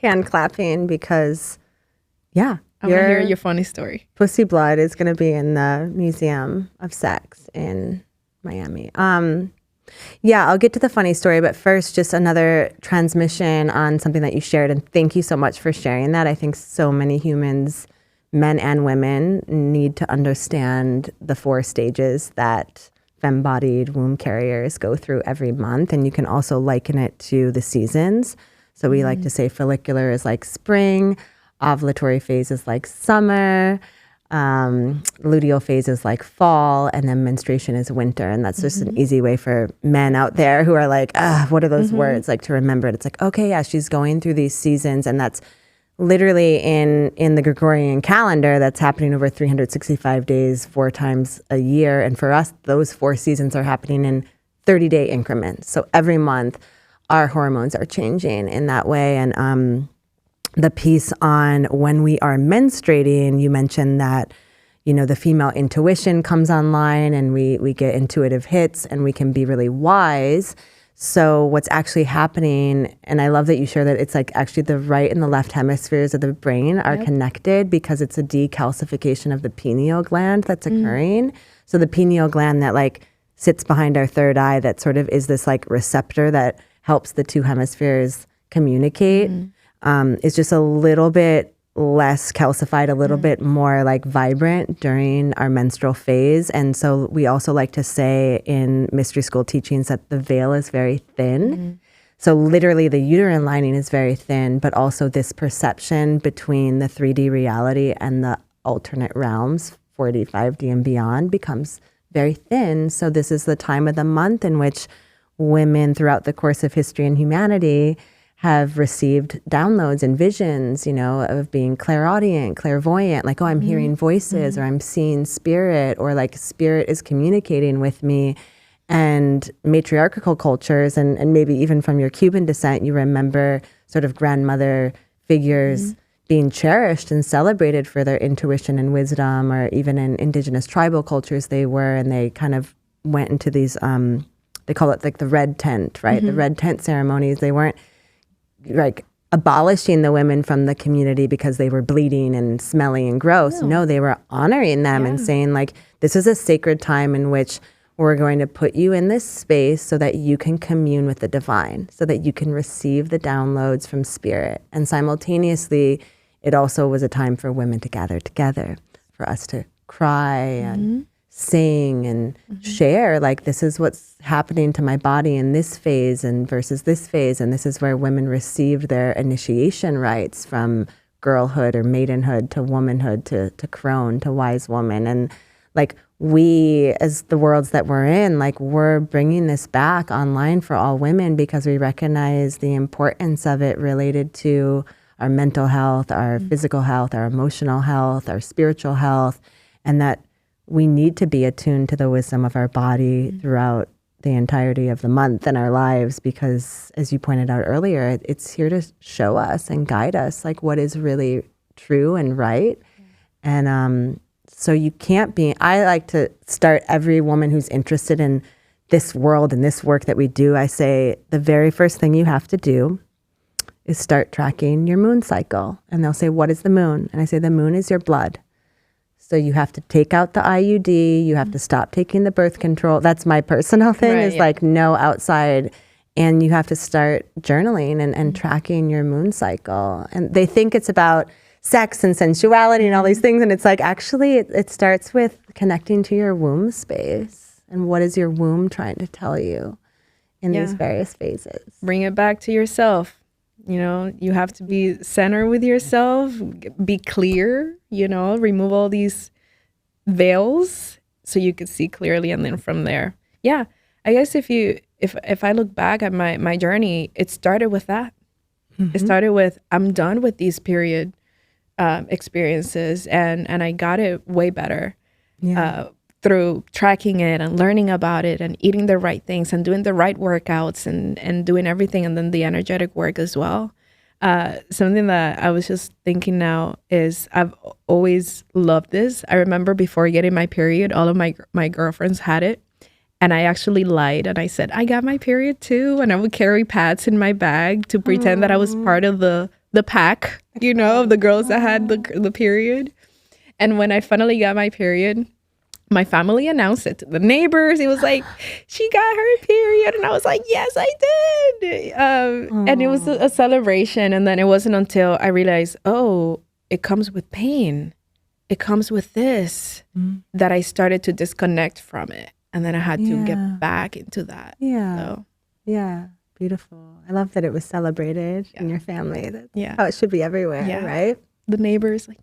S2: hand clapping because, I want to
S1: hear your funny story.
S2: Pussy blood is going to be in the Museum of Sex in Miami. I'll get to the funny story, but first, just another transmission on something that you shared. And thank you so much for sharing that. I think so many humans, men and women, need to understand the 4 stages that femme-bodied womb carriers go through every month. And you can also liken it to the seasons. So we like to say follicular is like spring, ovulatory phase is like summer, luteal phase is like fall, and then menstruation is winter. And that's just an easy way for men out there who are like, what are those words? Like, to remember it. It's like, okay, she's going through these seasons, and that's literally in the Gregorian calendar, that's happening over 365 days, 4 times a year. And for us, those 4 seasons are happening in 30-day increments. So every month, our hormones are changing in that way. And the piece on when we are menstruating, you mentioned that, you know, the female intuition comes online and we get intuitive hits and we can be really wise. So what's actually happening, and I love that you share that it's like actually the right and the left hemispheres of the brain are connected because it's a decalcification of the pineal gland that's occurring. So the pineal gland that like sits behind our third eye, that sort of is this like receptor that helps the 2 hemispheres communicate, is just a little bit less calcified, a little bit more like vibrant during our menstrual phase. And so we also like to say in mystery school teachings that the veil is very thin. So literally the uterine lining is very thin, but also this perception between the 3D reality and the alternate realms, 4D, 5D and beyond, becomes very thin. So this is the time of the month in which women throughout the course of history and humanity have received downloads and visions, you know, of being clairaudient, clairvoyant, like, oh, I'm hearing voices or I'm seeing spirit, or like spirit is communicating with me. And matriarchal cultures, and maybe even from your Cuban descent, you remember sort of grandmother figures being cherished and celebrated for their intuition and wisdom, or even in indigenous tribal cultures and they kind of went into these, they call it like the red tent, right? The red tent ceremonies. They weren't like abolishing the women from the community because they were bleeding and smelly and gross. No, they were honoring them and saying like, this is a sacred time in which we're going to put you in this space so that you can commune with the divine, so that you can receive the downloads from spirit. And simultaneously, it also was a time for women to gather together, for us to cry and sing and share, like, this is what's happening to my body in this phase and versus this phase. And this is where women received their initiation rites, from girlhood or maidenhood to womanhood to crone to wise woman. And like, we, as the worlds that we're in, like, we're bringing this back online for all women because we recognize the importance of it related to our mental health, our physical health, our emotional health, our spiritual health, and that we need to be attuned to the wisdom of our body throughout the entirety of the month and our lives, because as you pointed out earlier, it's here to show us and guide us like what is really true and right. And so you can't be, I like to start every woman who's interested in this world and this work that we do, I say the very first thing you have to do is start tracking your moon cycle. And they'll say, what is the moon? And I say, the moon is your blood. So you have to take out the IUD, you have to stop taking the birth control. That's my personal thing, is like no outside. And you have to start journaling and tracking your moon cycle. And they think it's about sex and sensuality and all these things. And it's like, actually, it starts with connecting to your womb space. And what is your womb trying to tell you in these various phases?
S1: Bring it back to yourself. You know, you have to be centered with yourself, be clear, you know, remove all these veils so you could see clearly. And then from there, I guess if I look back at my journey, it started with that. It started with, I'm done with these period experiences, and I got it way better through tracking it and learning about it and eating the right things and doing the right workouts and doing everything, and then the energetic work as well. Something that I was just thinking now is I've always loved this. I remember before getting my period, all of my girlfriends had it, and I actually lied and I said, I got my period too, and I would carry pads in my bag to pretend that I was part of the pack, you know, of the girls that had the period. And when I finally got my period, my family announced it to the neighbors. It was like, she got her period. And I was like, yes, I did. And it was a celebration. And then it wasn't until I realized, oh, it comes with pain. It comes with this, that I started to disconnect from it. And then I had to get back into that.
S2: Yeah. Beautiful. I love that it was celebrated in your family. That's how it should be everywhere, right?
S1: The neighbors, like,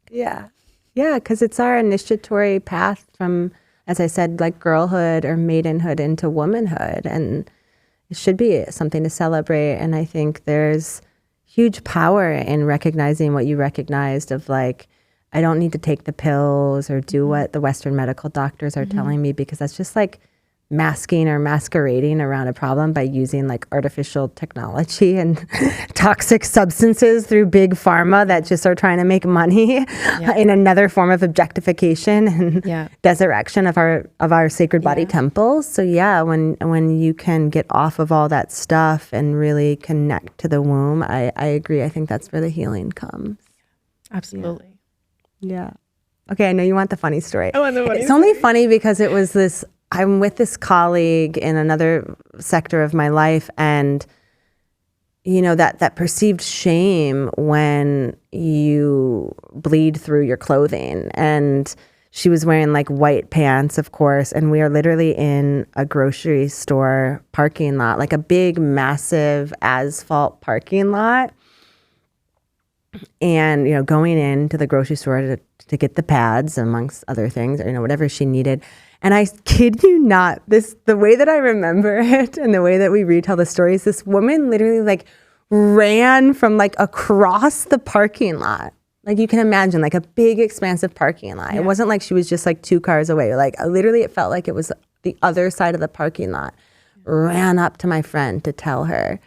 S2: yeah, because it's our initiatory path from, as I said, like girlhood or maidenhood into womanhood. And it should be something to celebrate. And I think there's huge power in recognizing what you recognized of like, I don't need to take the pills or do what the Western medical doctors are telling me, because that's just like masking or masquerading around a problem by using like artificial technology and toxic substances through big pharma that just are trying to make money in another form of objectification and resurrection of our sacred body temples. So when you can get off of all that stuff and really connect to the womb, I agree. I think that's where the healing comes.
S1: Absolutely.
S2: Yeah. Okay, I know you want the funny story.
S1: I want the funny
S2: story. Only funny because it was this, I'm with this colleague in another sector of my life, and that perceived shame when you bleed through your clothing. And she was wearing like white pants, of course, and we are literally in a grocery store parking lot, like a big, massive asphalt parking lot. And, going into the grocery store to get the pads, amongst other things, or, whatever she needed. And I kid you not, the way that I remember it and the way that we retell the stories, this woman literally like ran from like across the parking lot. Like you can imagine, like a big expansive parking lot. Yeah. It wasn't like she was just like 2 cars away. Like literally it felt like it was the other side of the parking lot. Ran up to my friend to tell her,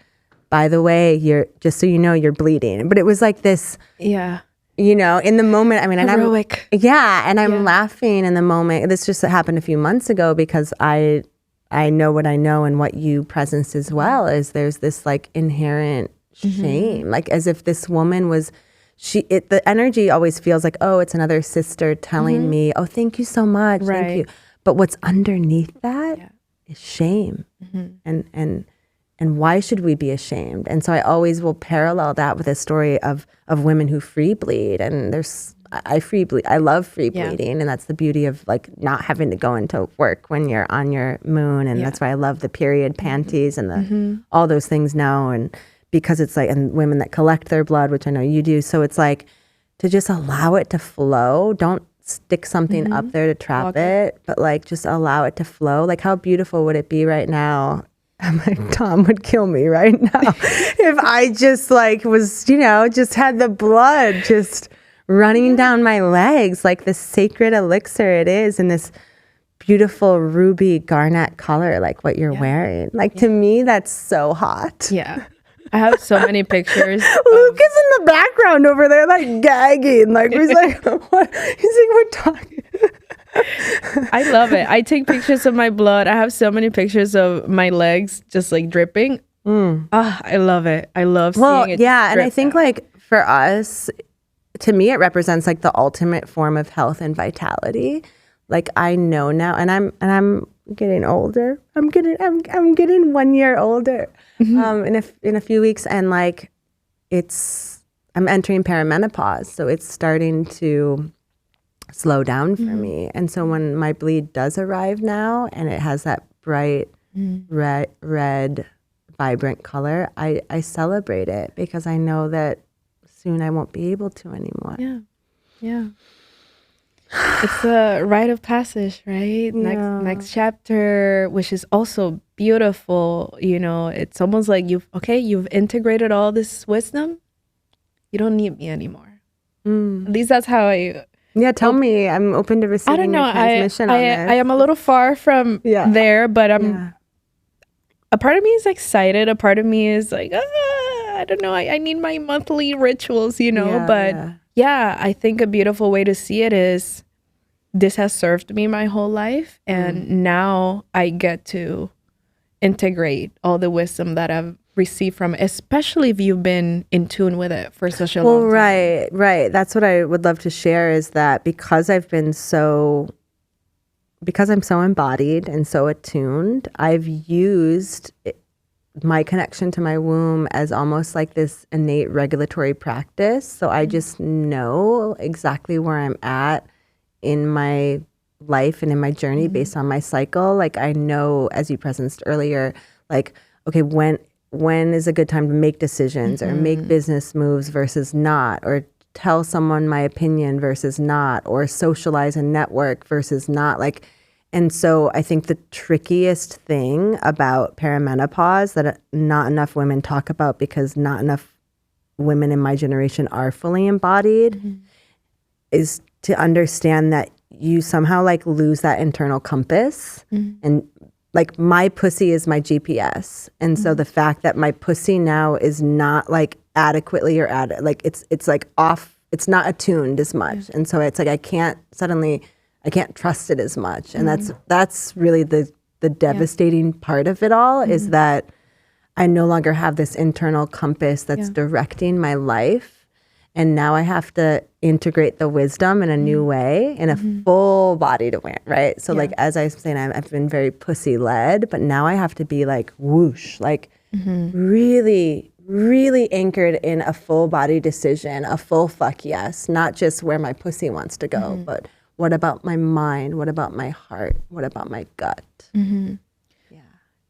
S2: by the way, just so you know, you're bleeding. But it was like this, in the moment, I mean,
S1: heroic.
S2: And I'm laughing in the moment. This just happened a few months ago because I know what I know, and what you presence as well is there's this like inherent shame, like as if this woman was, the energy always feels like, oh, it's another sister telling me, oh, thank you so much, thank you. But what's underneath that is shame, and why should we be ashamed? And so I always will parallel that with a story of women who free bleed. And I free bleed. I love free bleeding, and that's the beauty of like not having to go into work when you're on your moon. And that's why I love the period panties and all those things now. And because it's like, and women that collect their blood, which I know you do. So it's like to just allow it to flow. Don't stick something up there to trap it, but like just allow it to flow. Like how beautiful would it be right now? I'm like, Tom would kill me right now if I just like was, just had the blood just running down my legs, like this sacred elixir it is, in this beautiful ruby garnet color, like what you're wearing. Like to me, that's so hot.
S1: Yeah. I have so many pictures.
S2: Luke is in the background over there, like gagging. Like he's like, what? He's like, we're talking.
S1: I love it. I take pictures of my blood. I have so many pictures of my legs just like dripping. I love it. I love seeing it.
S2: Yeah, and I think like for us, to me, it represents like the ultimate form of health and vitality. Like I know now, and I'm getting older. I'm getting 1 year older in a few weeks, and like I'm entering perimenopause, so it's starting to slow down for me. And so when my bleed does arrive now, and it has that bright red vibrant color, I celebrate it because I know that soon I won't be able to anymore.
S1: Yeah. It's a rite of passage, right?
S2: Yeah.
S1: Next chapter, which is also beautiful. It's almost like you've integrated all this wisdom. You don't need me anymore. At least that's how I.
S2: Yeah, tell me. I'm open to receiving
S1: I don't know.
S2: your transmission on this.
S1: I am a little far from there, but a part of me is excited. A part of me is like, I don't know. I need my monthly rituals, I think a beautiful way to see it is this has served me my whole life, and now I get to integrate all the wisdom that I've received from it, especially if you've been in tune with it for such a long time.
S2: Right. That's what I would love to share, is that because I'm so embodied and so attuned, I've used my connection to my womb as almost like this innate regulatory practice. So I just know exactly where I'm at in my life and in my journey based on my cycle. Like I know, as you presenced earlier, like, okay, when is a good time to make decisions or make business moves versus not, or tell someone my opinion versus not, or socialize and network versus not. Like, and so I think the trickiest thing about perimenopause that not enough women talk about, because not enough women in my generation are fully embodied, is to understand that you somehow like lose that internal compass. And like my pussy is my GPS. And so the fact that my pussy now is not like adequately like it's like off, it's not attuned as much. And so it's like I can't trust it as much. And that's really the devastating part of it all, is that I no longer have this internal compass that's directing my life. And now I have to integrate the wisdom in a new way, in a full body to win, right? So like, as I was saying, I've been very pussy led, but now I have to be like whoosh, like really, really anchored in a full body decision, a full fuck yes, not just where my pussy wants to go, but what about my mind? What about my heart? What about my gut?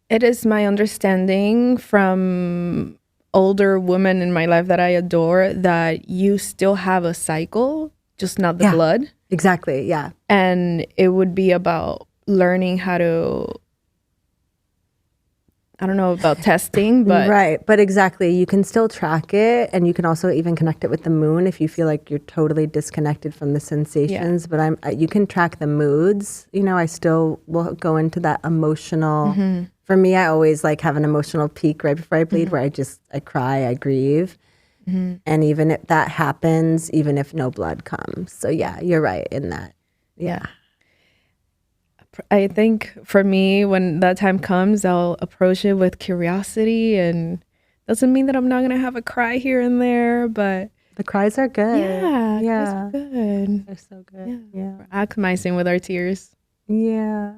S1: It is my understanding from older women in my life that I adore that you still have a cycle, just not the blood.
S2: Exactly. Yeah.
S1: And it would be about learning how to, I don't know about testing, but
S2: right. But exactly. You can still track it, and you can also even connect it with the moon if you feel like you're totally disconnected from the sensations. But you can track the moods. You know, I still will go into that emotional. For me, I always like have an emotional peak right before I bleed where I cry, I grieve. And even if that happens, even if no blood comes. So yeah, you're right in that. Yeah.
S1: I think for me, when that time comes, I'll approach it with curiosity, and doesn't mean that I'm not gonna have a cry here and there, but
S2: the cries are good.
S1: Yeah. Cries are good.
S2: They're so good. Yeah.
S1: We're alchemizing with our tears.
S2: Yeah.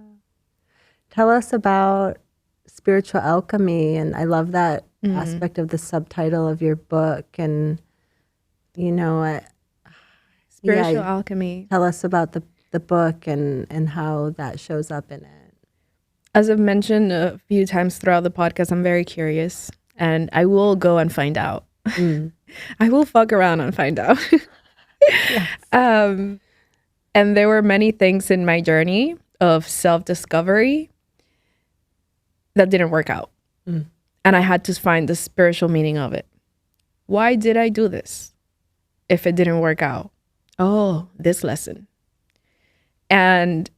S2: Tell us about spiritual alchemy, and I love that aspect of the subtitle of your book, and you know,
S1: spiritual alchemy.
S2: Tell us about the book and how that shows up in it.
S1: As I've mentioned a few times throughout the podcast, I'm very curious, and I will go and find out. I will fuck around and find out.
S2: Yes.
S1: And there were many things in my journey of self-discovery that didn't work out. And I had to find the spiritual meaning of it. Why did I do this if it didn't work out? Oh, this lesson. And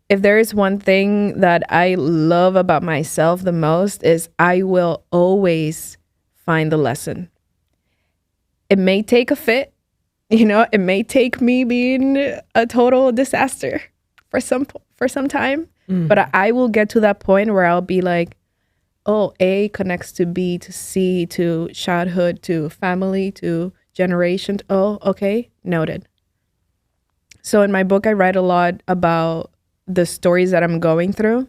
S1: if there is one thing that I love about myself the most is I will always find the lesson. It may take a fit, you know, it may take me being a total disaster for some time, but I will get to that point where I'll be like, oh, A connects to B, to C, to childhood, to family, to generation. Oh, okay, noted. So in my book, I write a lot about the stories that I'm going through.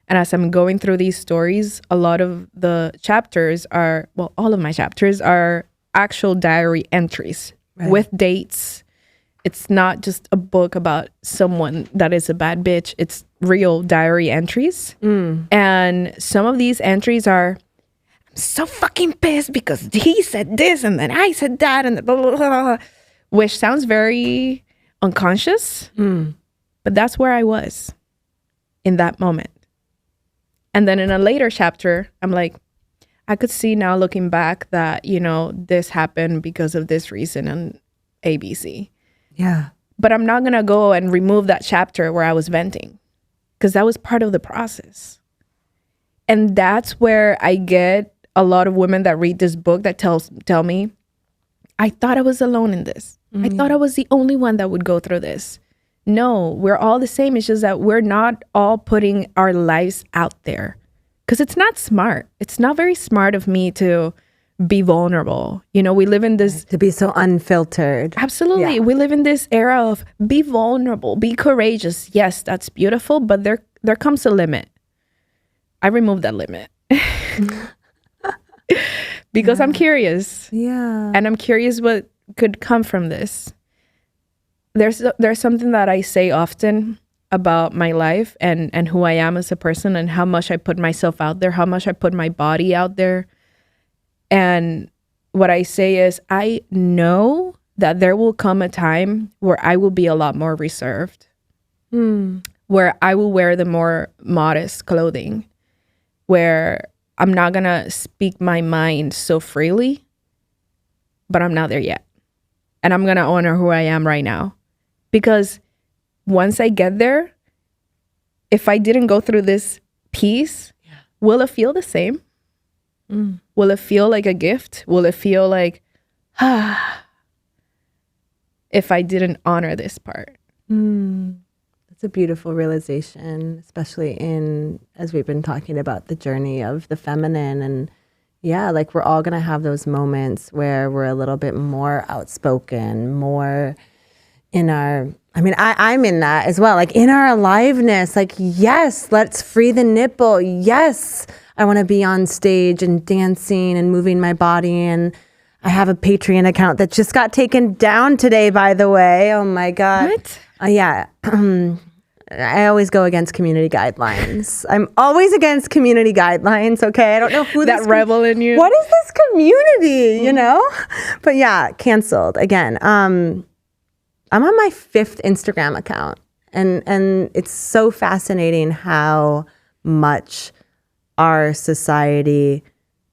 S1: And as I'm going through these stories, a lot of the chapters are, well, all of my chapters are actual diary entries with dates. It's not just a book about someone that is a bad bitch. It's real diary entries. And some of these entries are, I'm so fucking pissed because he said this and then I said that and blah, blah, blah, which sounds very unconscious, but that's where I was in that moment. And then in a later chapter, I'm like, I could see now looking back that, you know, this happened because of this reason and ABC.
S2: Yeah.
S1: But I'm not going to go and remove that chapter where I was venting because that was part of the process. And that's where I get a lot of women that read this book that tell me, I thought I was alone in this. I thought I was the only one that would go through this. No, we're all the same. It's just that we're not all putting our lives out there because it's not smart. It's not very smart of me to be vulnerable. You know, we live in this...
S2: To be so unfiltered.
S1: Absolutely. Yeah. We live in this era of be vulnerable, be courageous. Yes, that's beautiful, but there comes a limit. I removed that limit. Because I'm curious.
S2: Yeah.
S1: And I'm curious what could come from this. There's something that I say often about my life and who I am as a person and how much I put myself out there, how much I put my body out there. And what I say is I know that there will come a time where I will be a lot more reserved, where I will wear the more modest clothing, where I'm not going to speak my mind so freely, but I'm not there yet. And I'm going to honor who I am right now. Because once I get there, if I didn't go through this piece, will it feel the same? Will it feel like a gift? Will it feel like, if I didn't honor this part?
S2: That's a beautiful realization, especially as we've been talking about the journey of the feminine. And yeah, like we're all going to have those moments where we're a little bit more outspoken, more in our, I'm in that as well, like in our aliveness, like, yes, let's free the nipple. Yes, I want to be on stage and dancing and moving my body. And I have a Patreon account that just got taken down today, by the way. Oh my God.
S1: What?
S2: Yeah. I always go against community guidelines. I'm always against community guidelines. Okay. I don't know who
S1: that rebel in you.
S2: What is this community, you know? But yeah, canceled again. I'm on my 5th Instagram account. And it's so fascinating how much our society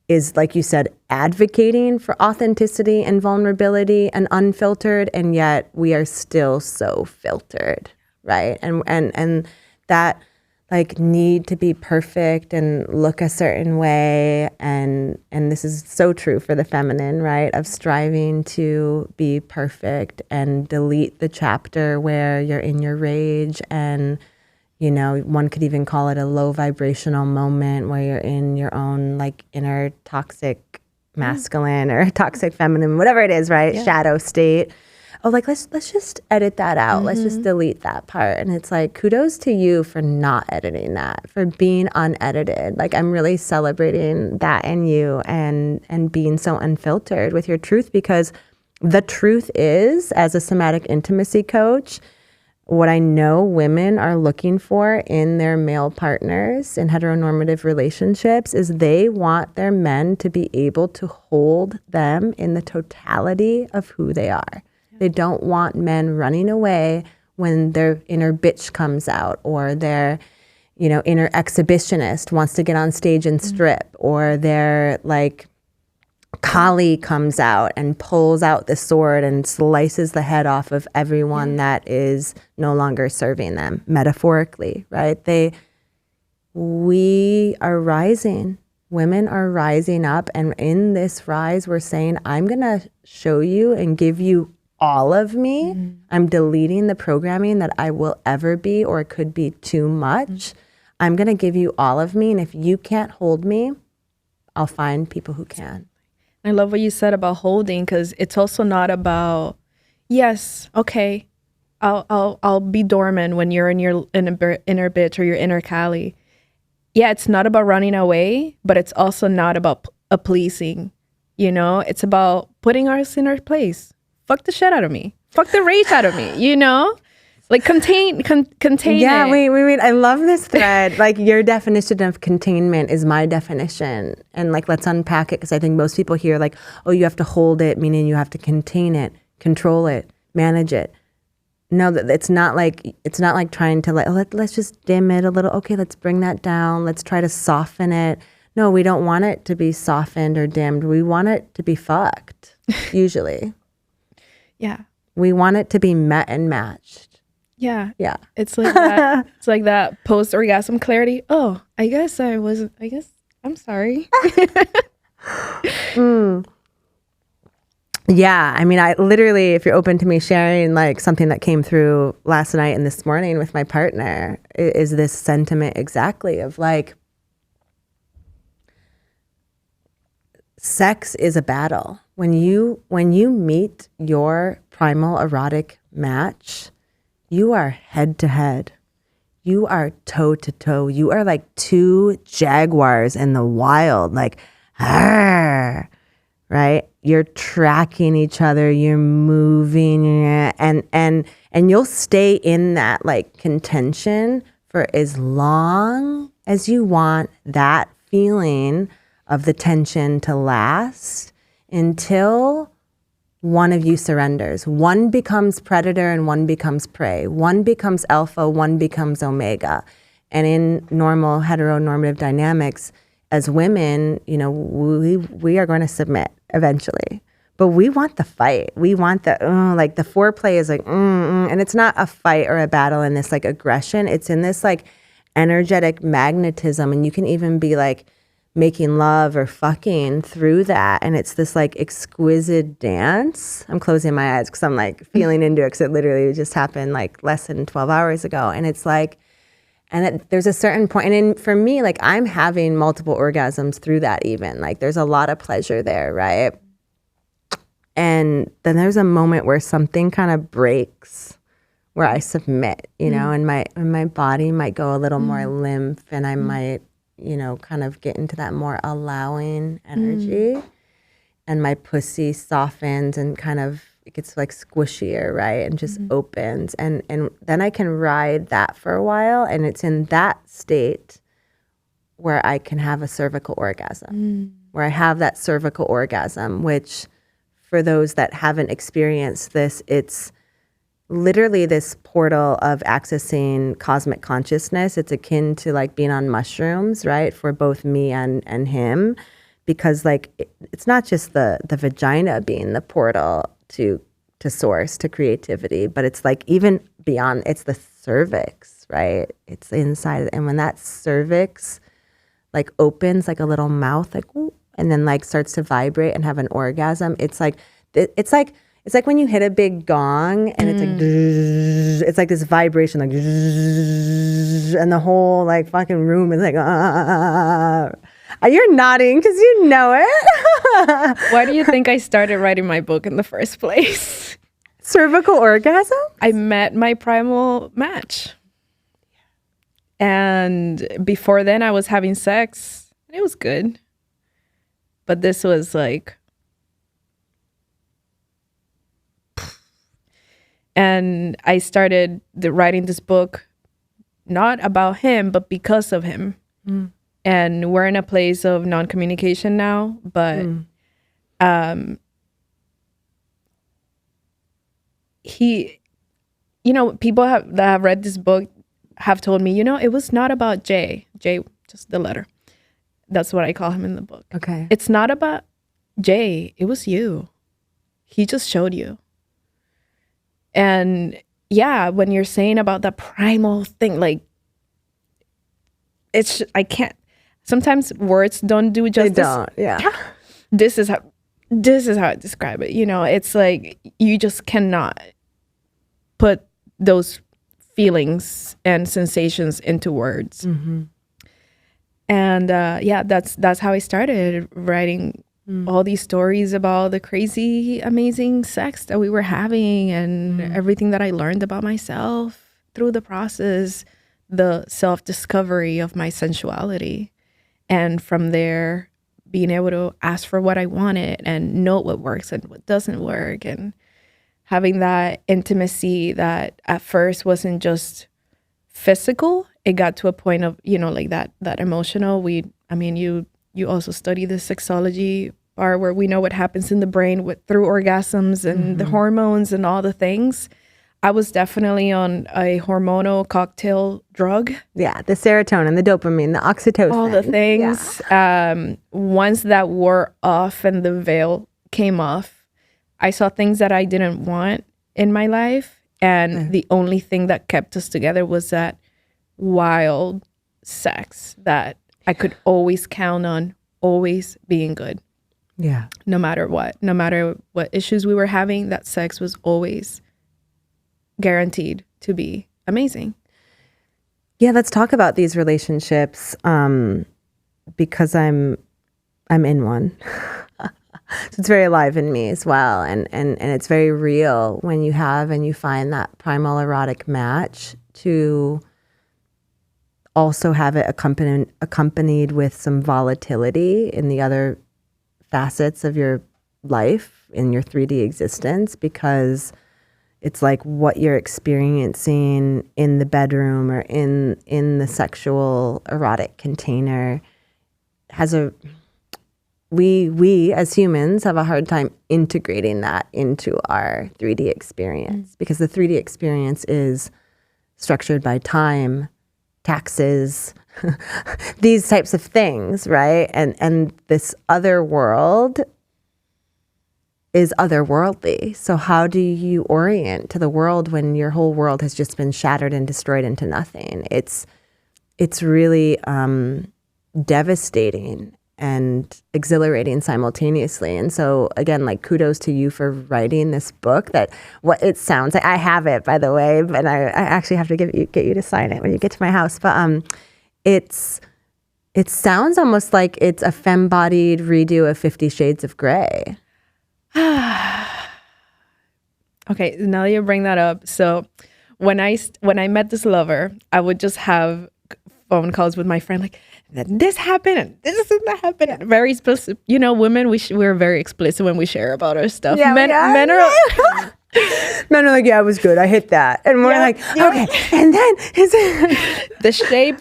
S2: is, like you said, advocating for authenticity and vulnerability and unfiltered, and yet we are still so filtered, right? And that like need to be perfect and look a certain way, and this is so true for the feminine, right? Of striving to be perfect and delete the chapter where you're in your rage, and you know, one could even call it a low vibrational moment where you're in your own like inner toxic masculine or toxic feminine, whatever it is, right? Yeah. Shadow state. Oh, like let's just edit that out. Let's just delete that part. And it's like, kudos to you for not editing that, for being unedited. Like I'm really celebrating that in you and being so unfiltered with your truth, because the truth is, as a somatic intimacy coach, what I know women are looking for in their male partners in heteronormative relationships is they want their men to be able to hold them in the totality of who they are. They don't want men running away when their inner bitch comes out, or their, you know, inner exhibitionist wants to get on stage and strip, or their like Kali comes out and pulls out the sword and slices the head off of everyone that is no longer serving them, metaphorically, right? We are rising. Women are rising up, and in this rise, we're saying, I'm gonna show you and give you all of me. I'm deleting the programming that I will ever be or it could be too much. I'm going to give you all of me. And if you can't hold me, I'll find people who can.
S1: I love what you said about holding, because it's also not about, yes, okay, I'll be dormant when you're in your inner bitch or your inner Kali. Yeah, it's not about running away, but it's also not about pleasing. You know, it's about putting us in our place. Fuck the shit out of me. Fuck the rage out of me, you know? Like contain
S2: Yeah,
S1: it.
S2: wait. I love this thread. Like your definition of containment is my definition. And like, let's unpack it, because I think most people hear like, oh, you have to hold it, meaning you have to contain it, control it, manage it. No, it's not like trying to let's just dim it a little. Okay, let's bring that down. Let's try to soften it. No, we don't want it to be softened or dimmed. We want it to be fucked, usually.
S1: Yeah.
S2: We want it to be met and matched.
S1: Yeah.
S2: Yeah.
S1: It's like that. It's like that post-orgasm clarity. Oh, I'm sorry.
S2: Yeah. I mean, I literally, if you're open to me sharing like something that came through last night and this morning with my partner, is this sentiment exactly of like, sex is a battle. When you meet your primal erotic match, you are head to head. You are toe to toe. You are like two jaguars in the wild, like, right? You're tracking each other. You're moving, and you'll stay in that like contention for as long as you want that feeling of the tension to last, until one of you surrenders. One becomes predator and one becomes prey. One becomes alpha, one becomes omega. And in normal heteronormative dynamics, as women, you know, we are going to submit eventually. But we want the fight. We want the, like the foreplay is like, and it's not a fight or a battle in this like aggression. It's in this like energetic magnetism. And you can even be like, making love or fucking through that. And it's this like exquisite dance. I'm closing my eyes because I'm like feeling into it, because it literally just happened like less than 12 hours ago. And it's like, there's a certain point, and for me, like I'm having multiple orgasms through that even. Like there's a lot of pleasure there, right? And then there's a moment where something kind of breaks, where I submit, you know, and my body might go a little more limp, and I might, kind of get into that more allowing energy. And my pussy softens and kind of it gets like squishier, right? And just opens. And then I can ride that for a while. And it's in that state where I can have a cervical orgasm, where I have that cervical orgasm, which for those that haven't experienced this, it's literally this portal of accessing cosmic consciousness. It's akin to like being on mushrooms, right? For both me and him, because like it's not just the vagina being the portal to source, to creativity, but it's like even beyond, it's the cervix, right? It's inside. And when that cervix like opens like a little mouth, like, ooh, and then like starts to vibrate and have an orgasm, it's like when you hit a big gong and it's like this vibration, like, and the whole like fucking room is like, You're nodding because you know it.
S1: Why do you think I started writing my book in the first place?
S2: Cervical orgasm?
S1: I met my primal match. And before then, I was having sex. And it was good. But this was like... And I started writing this book not about him, but because of him. And we're in a place of non-communication now, but people that have read this book have told me, it was not about Jay, just the letter. That's what I call him in the book.
S2: Okay.
S1: It's not about Jay. It was you. He just showed you. And yeah, when you're saying about the primal thing, like, I can't, sometimes words don't do justice.
S2: They don't, yeah.
S1: This is how I describe it. It's like you just cannot put those feelings and sensations into words. And that's how I started writing all these stories about the crazy, amazing sex that we were having and everything that I learned about myself through the process, the self-discovery of my sensuality. And from there, being able to ask for what I wanted and know what works and what doesn't work, and having that intimacy that at first wasn't just physical. It got to a point of, like that emotional. You also study the sexology part where we know what happens in the brain through orgasms and the hormones and all the things. I was definitely on a hormonal cocktail drug.
S2: Yeah, the serotonin, the dopamine, the oxytocin.
S1: All the things. Yeah. Once that wore off and the veil came off, I saw things that I didn't want in my life. And the only thing that kept us together was that wild sex that I could always count on, always being good.
S2: Yeah.
S1: No matter what issues we were having, that sex was always guaranteed to be amazing.
S2: Yeah, let's talk about these relationships because I'm in one. So it's very alive in me as well. And it's very real when you have and you find that primal erotic match to also have it accompanied with some volatility in the other facets of your life, in your 3D existence, because it's like what you're experiencing in the bedroom or in the sexual erotic container has we as humans have a hard time integrating that into our 3D experience, because the 3D experience is structured by time, taxes, these types of things, right? And this other world is otherworldly. So how do you orient to the world when your whole world has just been shattered and destroyed into nothing? It's really devastating and exhilarating simultaneously. And so again, like, kudos to you for writing this book. That what it sounds like, I have it, by the way, and I actually have to get you to sign it when you get to my house. But it sounds almost like it's a femme-bodied redo of 50 Shades of Grey.
S1: Okay, now that you bring that up, so when I met this lover, I would just have phone calls with my friend, like, this happened and this and that happened. Yeah. Very explicit. You know, women, we're very explicit when we share about our stuff.
S2: Yeah,
S1: men are
S2: men are like, yeah, it was good. I hit that. And we're like, okay. And then
S1: the shape,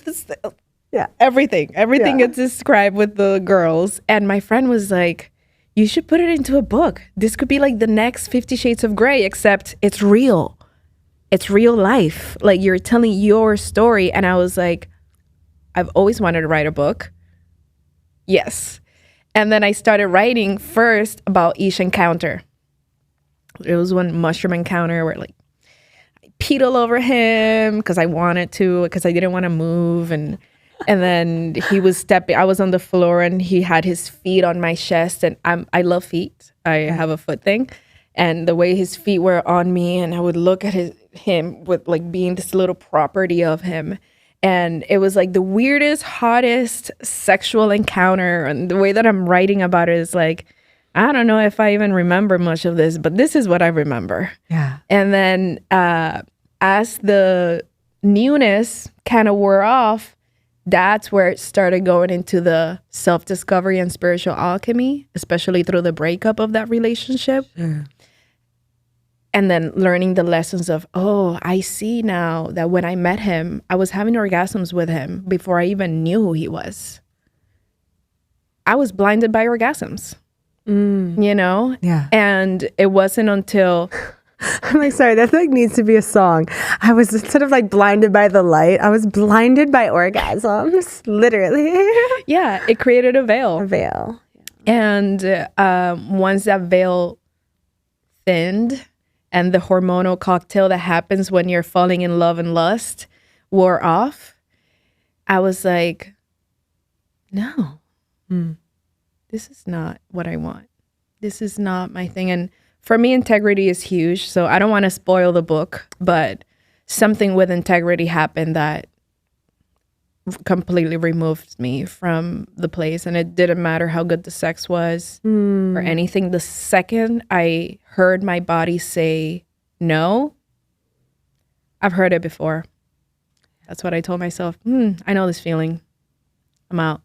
S1: everything gets described with the girls. And my friend was like, you should put it into a book. This could be like the next 50 Shades of Grey, except it's real. It's real life. Like, you're telling your story. And I was like, I've always wanted to write a book. Yes. And then I started writing first about each encounter. It was one mushroom encounter where, like, I peed all over him because I wanted to, because I didn't want to move. And then he was stepping. I was on the floor and he had his feet on my chest. And I love feet. I have a foot thing. And the way his feet were on me, and I would look at him with, like, being this little property of him. And it was like the weirdest, hottest sexual encounter. And the way that I'm writing about it is like, I don't know if I even remember much of this, but this is what I remember.
S2: Yeah.
S1: And then as the newness kind of wore off, that's where it started going into the self-discovery and spiritual alchemy, especially through the breakup of that relationship.
S2: Sure.
S1: And then learning the lessons of, oh, I see now that when I met him, I was having orgasms with him before I even knew who he was. I was blinded by orgasms, you know?
S2: Yeah.
S1: And it wasn't until...
S2: I'm like, sorry, that like needs to be a song. I was sort of like blinded by the light. I was blinded by orgasms, literally.
S1: Yeah, it created a veil.
S2: A veil.
S1: And once that veil thinned, and the hormonal cocktail that happens when you're falling in love and lust wore off, I was like, no, this is not what I want. This is not my thing. And for me, integrity is huge. So I don't want to spoil the book, but something with integrity happened that completely removed me from the place. And it didn't matter how good the sex was or anything. The second I heard my body say no, I've heard it before. That's what I told myself. I know this feeling. I'm out.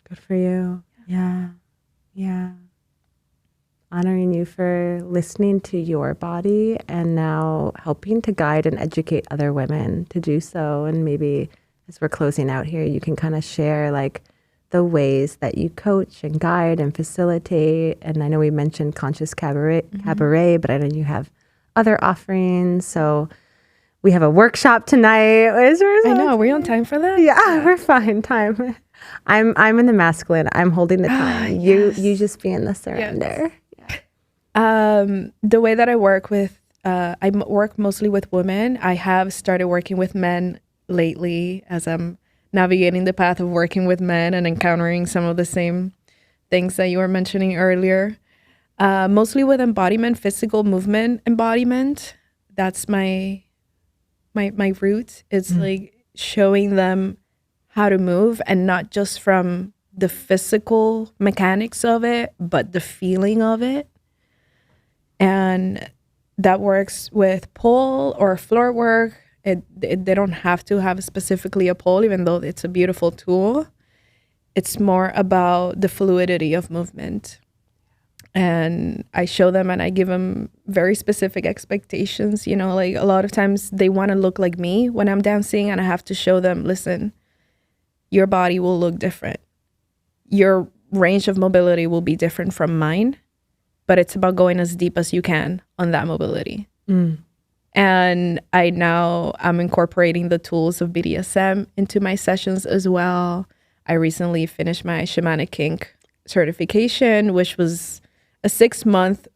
S2: Good for you. Yeah. Yeah. Honoring you for listening to your body and now helping to guide and educate other women to do so. And maybe as we're closing out here, you can kind of share like the ways that you coach and guide and facilitate. And I know we mentioned Conscious Cabaret, but I know you have other offerings. So we have a workshop tonight.
S1: I know. Are we on time for that?
S2: Yeah, we're fine. Time. I'm in the masculine. I'm holding the time.
S1: Yes.
S2: You just be in the surrender.
S1: Yes. The way that I work with, I work mostly with women. I have started working with men lately as I'm navigating the path of working with men and encountering some of the same things that you were mentioning earlier. Mostly with embodiment, physical movement embodiment. That's my root. It's like showing them how to move, and not just from the physical mechanics of it, but the feeling of it. And that works with pole or floor work. They don't have to have specifically a pole, even though it's a beautiful tool. It's more about the fluidity of movement. And I show them and I give them very specific expectations. You know, like a lot of times they want to look like me when I'm dancing, and I have to show them, listen, your body will look different. Your range of mobility will be different from mine, but it's about going as deep as you can on that mobility. And I'm incorporating the tools of BDSM into my sessions as well. I recently finished my shamanic kink certification, which was a 6-month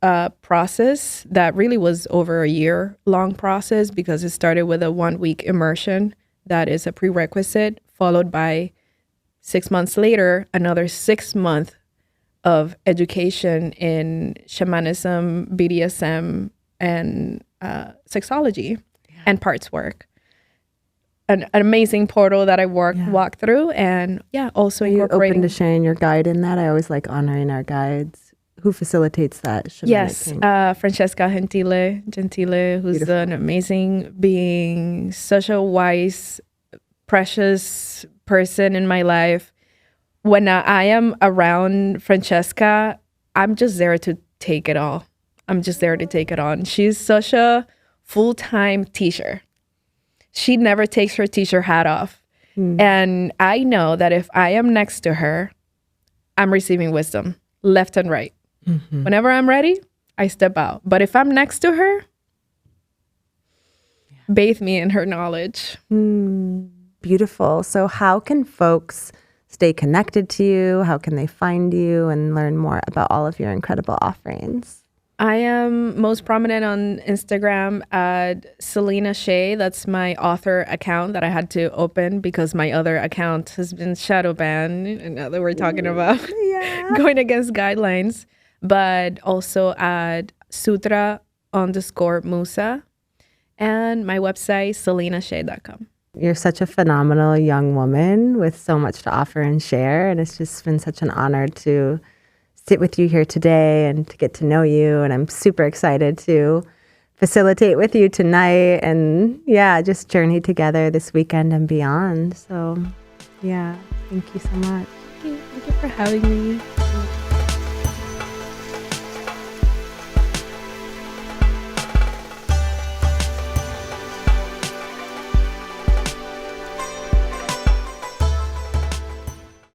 S1: process that really was over a year-long process, because it started with a 1-week immersion that is a prerequisite, followed by 6 months later, another 6-month of education in shamanism, BDSM, and sexology and parts work. An amazing portal that I walk through, and also incorporating.
S2: Open to sharing your guide in that? I always like honoring our guides. Who facilitates that?
S1: Yes, Francesca Gentile, who's Beautiful. An amazing being, such a wise precious person in my life. When I am around Francesca, I'm just there to take it all. I'm just there to take it on. She's such a full-time teacher. She never takes her teacher hat off. And I know that if I am next to her, I'm receiving wisdom left and right. Whenever I'm ready, I step out. But if I'm next to her, bathe me in her knowledge.
S2: Beautiful. So how can folks stay connected to you? How can they find you and learn more about all of your incredible offerings?
S1: I am most prominent on Instagram at Selene Ashé. That's my author account that I had to open because my other account has been shadow banned. And now that we're talking about going against guidelines. But also at Sutra_Musa and my website, seleneashé.com.
S2: You're such a phenomenal young woman with so much to offer and share. And it's just been such an honor to sit with you here today and to get to know you. And I'm super excited to facilitate with you tonight and just journey together this weekend and beyond. So thank you so much.
S1: Thank you for having me.